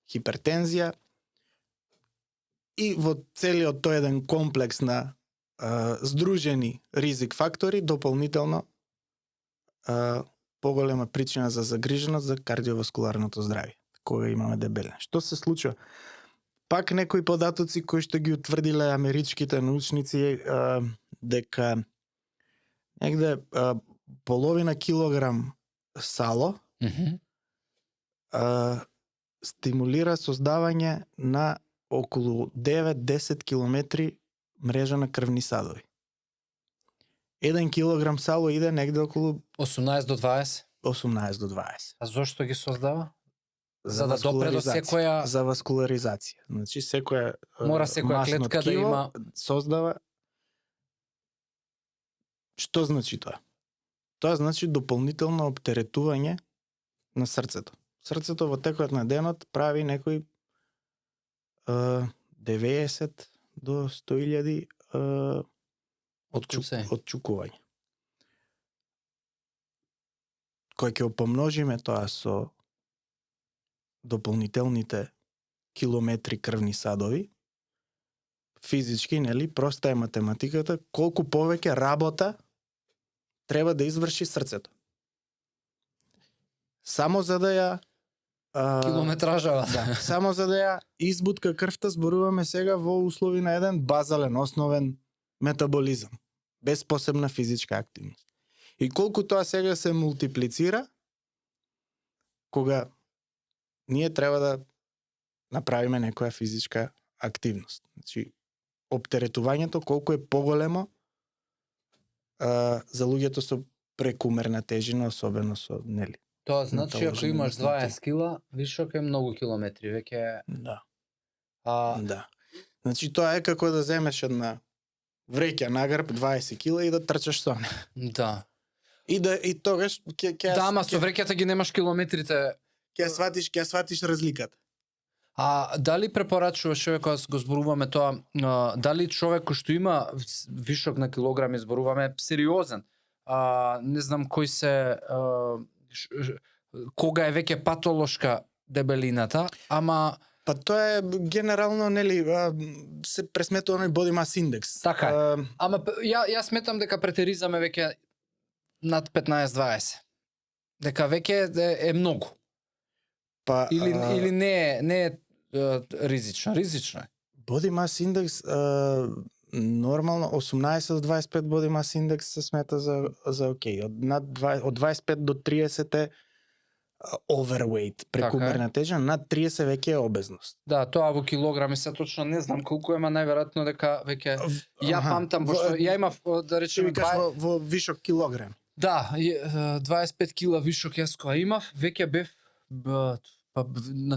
хипертензија и во целиот тој еден комплекс на здружени ризик фактори дополнително поголема причина за загриженост за кардиоваскуларното здравје кога имаме дебелина. Што се случува? Пак некои податоци кои што ги утврдиле америчките научници дека негде половина килограм сало стимулира создавање на околу 9-10 километри мрежа на крвни садови. 1 килограм сало иде негде околу 18 до 20. 18 до 20. А зошто ги создава? За да допре до секоја... За васкуларизација. Значи секоја мора секоја клетка да има... создава... Што значи тоа? Тоа значи дополнително оптеретување на срцето. срцето во текот на денот прави некои 90 до 100.000 Откуцања. отчукување. Кој ќе помножиме тоа со дополнителните километри крвни садови, физички, нели, проста е математиката, колку повеќе работа треба да изврши срцето. Само за да ја Километражава. да, само за да ја избутка крвта, зборуваме сега во услови на еден базален, основен метаболизам, без посебна физичка активност. И колку тоа сега се мултиплицира, кога ние треба да направиме некоја физичка активност. Значи, оптеретувањето колку е поголемо за луѓето со прекумерна тежина, особено со, нели? Тоа значи ако Наталожени имаш масноти. 20 кила, вишок е многу километри, веќе Да. а Да. Значи тоа е како да земеш една вреќа на грб 20 кила и да трчаш со неа. да. И тогаш ќе Да, ама со вреќата ги немаш километрите. ќе сватиш разликата. А дали препорачуваш еве кога го зборуваме тоа, дали човек кој што има вишок на килограми, зборуваме сериозен, не знам кој се кога е веќе патолошка дебелината, ама Па тоа е генерално, нели, се пресметува на body mass index. Така е. Ама ја сметам дека претеризаме веќе над 15-20. Дека веќе е многу. Па Или не е ризично. Ризично е. body mass index нормално 18 до 25 body mass index се смета за окей. Од 25 до 30 е overweight, прекумерна тежина, над 30 веќе е обезност. Да, тоа во килограми се точно не знам колку е, ама најверојатно дека веќе ја памтам, пошто ја имав да речеме во вишок килограм. Да, 25 кила вишок јас кога имав, веќе бев на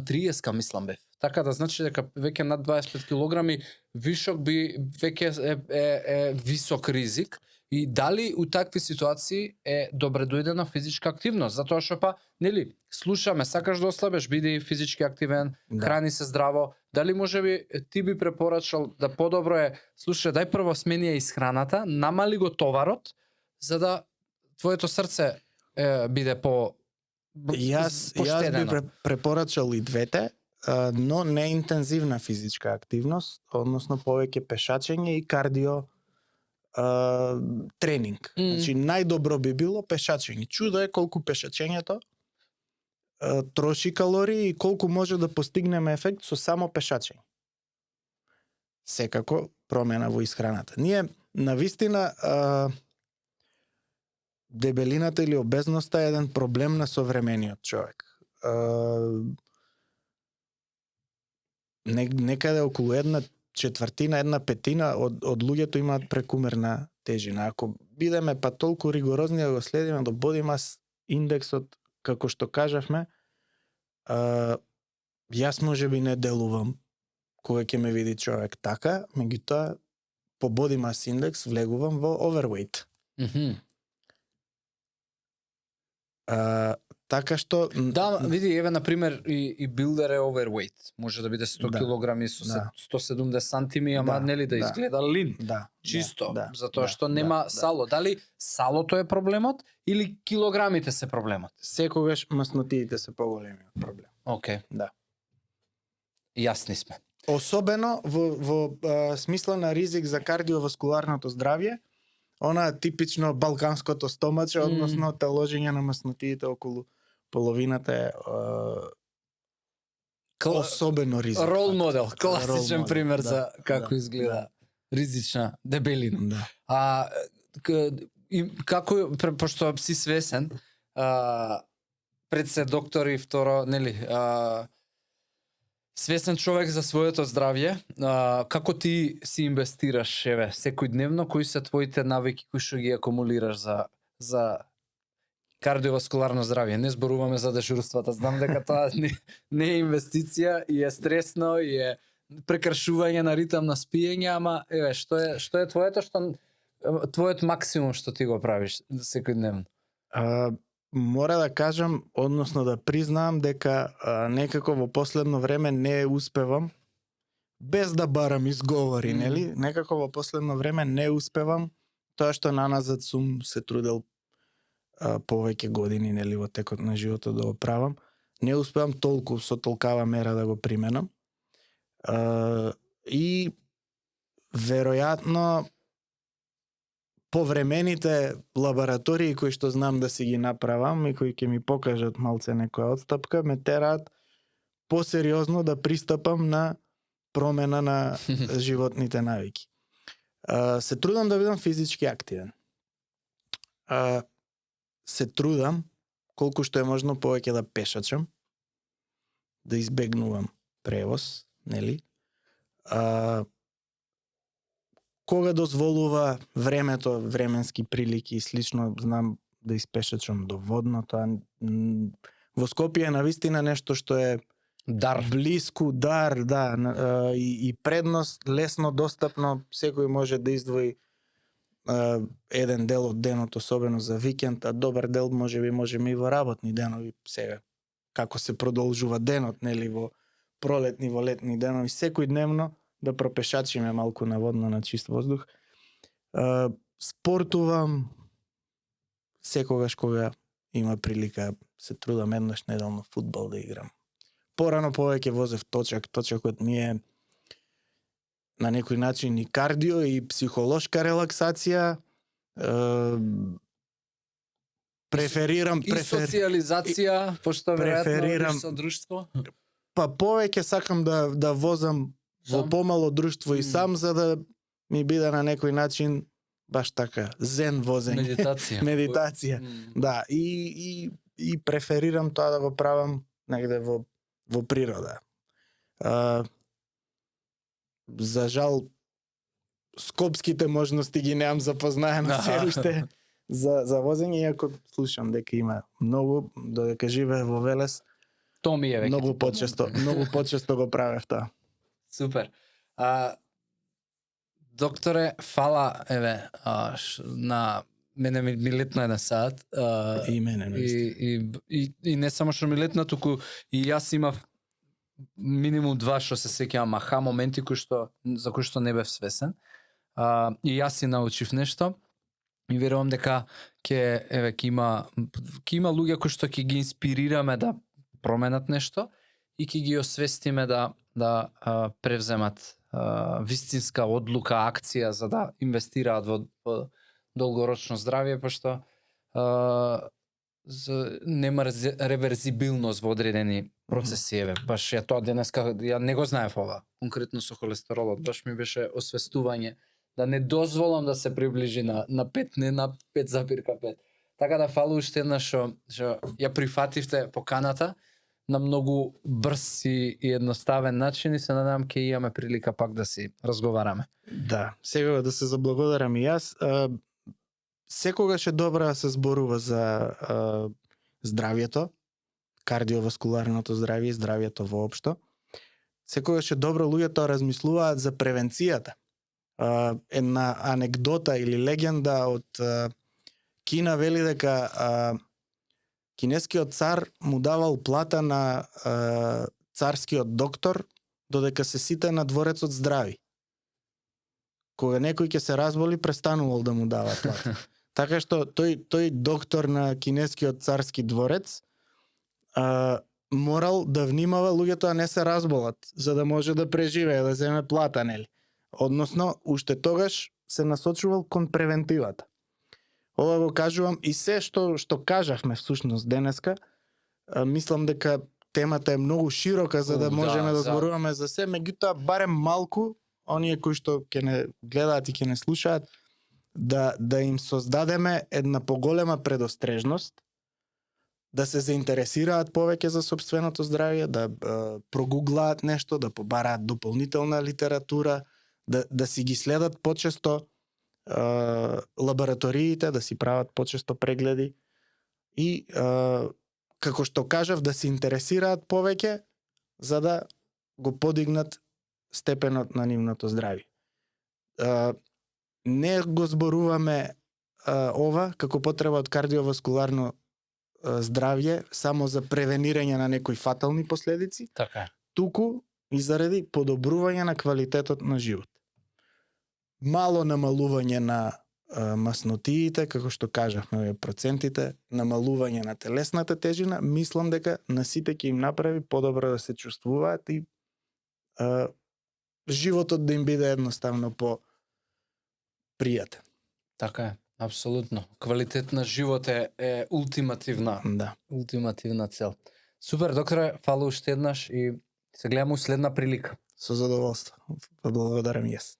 30 мислам бев. Така да значи дека веќе над 25 килограми вишок би веќе е висок ризик. И дали у такви ситуации е добре дојдена физичка активност, затоа што па, нели, слушаме, сакаш да ослабеш, биди физички активен, храни се здраво. Дали можеби ти би препорачал да подобро е, слушај, дај прво смени ја исхраната, намали го товарот, за да твоето срце биде по Јас би препорачал и двете, но не интензивна физичка активност, односно повеќе пешачење и кардио тренинг. Значи најдобро би било пешачење. Чудо е колку пешачењето троши калории и колку може да постигнеме ефект со само пешачење. Секако промена во исхраната. Ние навистина дебелината или обезноста е еден проблем на современиот човек. Некаде околу 1/4, 1/5 од луѓето имаат прекумерна тежина. Ако бидеме па толку ригорозни да го следиме до body mass индексот, како што кажавме, јас можеби не делувам кога ќе ме види човек така, меѓутоа по body mass индекс влегувам во overweight. Така што да, види, еве на пример и билдер е overweight. Може да биде 100 Да. килограми со Да. 170 сантими, ама нели да изгледа лин. Да. Чисто, да, затоа што нема сало. Дали салото е проблемот или килограмите се проблемот? Секогаш маснотиите се поголемиот проблем. Океј. Да. Јасни сме. Особено во смисла на ризик за кардиоваскуларното здравје, она типично балканското стомаче, односно таложење на маснотиите околу половината е особено ризик. Рол модел, класичен модел, пример да, за како да, изгледа ризична дебелина. Да. Како, пошто си свесен, пред се доктор и второ, нели, свесен човек за своето здравје, како ти си инвестираш, еве, секојдневно, кои се твоите навики кои што ги акумулираш за кардиоваскуларно здравје? Не зборуваме за дежурствата, знам дека тоа не е инвестиција и е стресно и е прекршување на ритам на спиење, ама еве, што е твоето, твојот максимум што ти го правиш секојдневно? мора да кажам, односно да признаам дека некако во последно време не успевам, без да барам изговори, нели? Некако во последно време не успевам тоа што наназад сум се трудел повеќе години, нели, во текот на животот да го правам. Не успевам толку со толкава мера да го применам. И веројатно повремените лаборатории кои што знам да си ги направам и кои ќе ми покажат малце некоја отстапка, ме тераат посериозно да пристапам на промена на животните навики. Се трудам да бидам физички активен. Се трудам колку што е можно повеќе да пешачам, да избегнувам превоз, нели? Кога дозволува времето, временски прилики и слично, знам да испешачам до водно, тоа во Скопје е навистина нешто што е Дар. блиску, дар, да, и предност, лесно достапно, секој може да издвои еден дел од денот, особено за викенд, а добар дел можеме и во работни денови сега. Како се продолжува денот, нели, во пролетни, во летни денови, секој дневно да пропешачиме малку наводно на чист воздух. Спортувам секогаш кога има прилика, се трудам еднаш неделно фудбал да играм. Порано повеќе возев точак, точакот ми е на некој начин и кардио и психолошка релаксација. Преферирам И социализација, пошто веројатно со друштво. Па повеќе сакам да возам во помало друштво и сам, за да ми биде на некој начин баш така зен возење. Медитација. Да, и преферирам тоа да го правам негде во природа. За жал скопските можности ги немам запознаено се уште за возење, иако слушам дека има многу, додека живее во Велес. То ми е веќе. Многу почесто го правев тоа. Супер. Докторе, фала, еве, на мене ми летна еден саат. И мене, и не само што ми летна, туку и јас имав минимум 2 што се сеќавам аха моменти за кои што не бев свесен. И јас си научив нешто и верувам дека ќе има луѓе кои што ќе ги инспирираме да променат нешто и ќе ги освестиме да превземат вистинска одлука, акција за да инвестираат во долгорочно здравје, пошто нема реверзибилност во одредени процеси. Баш ја тоа денеска ја не го знаев ова, конкретно со холестеролот, баш ми беше освестување да не дозволам да се приближи на 5, не на 5,5. Така да фала уште еднаш што ја прифативте поканата на многу брз и едноставен начин и се надевам ќе имаме прилика пак да си разговараме. Да, сега да се заблагодарам и јас. Секогаш е добро да се зборува за здравјето, кардиоваскуларното здравје, здравјето воопшто. Секогаш е добро луѓето размислуваат за превенцијата. Една анекдота или легенда од Кина вели дека кинескиот цар му давал плата на царскиот доктор додека се сите на дворецот здрави. Кога некој ќе се разболи, престанувал да му дава плата. Така што тој доктор на кинескиот царски дворец морал да внимава луѓето да не се разболат, за да може да преживее, да земе плата, нели? Односно, уште тогаш се насочувал кон превентивата. Ова го кажувам и се што кажавме всушност денеска, мислам дека темата е многу широка за да можеме да зборуваме за се, меѓутоа барем малку оние кои што ќе не гледаат и ќе не слушаат да им создадеме една поголема предострежност, да се заинтересираат повеќе за сопственото здравје, да прогуглаат нешто, да побараат дополнителна литература, да си ги следат почесто лабораториите, да си прават почесто прегледи и како што кажав, да се интересираат повеќе за да го подигнат степенот на нивното здравје. Не го зборуваме ова како потреба од кардиоваскуларно здравје, само за превенирање на некои фатални последици, Така е. туку и заради подобрување на квалитетот на живот. Мало намалување на маснотиите, како што кажавме, процентите, намалување на телесната тежина, мислам дека на сите ќе им направи подобро да се чувствуваат и животот да им биде едноставно по пријатен. Така е, апсолутно. Квалитет на живот е ултимативна Да. ултимативна цел. Супер, докторе, фала уште еднаш и се гледаме у следна прилика. Со задоволство. Благодарам јас.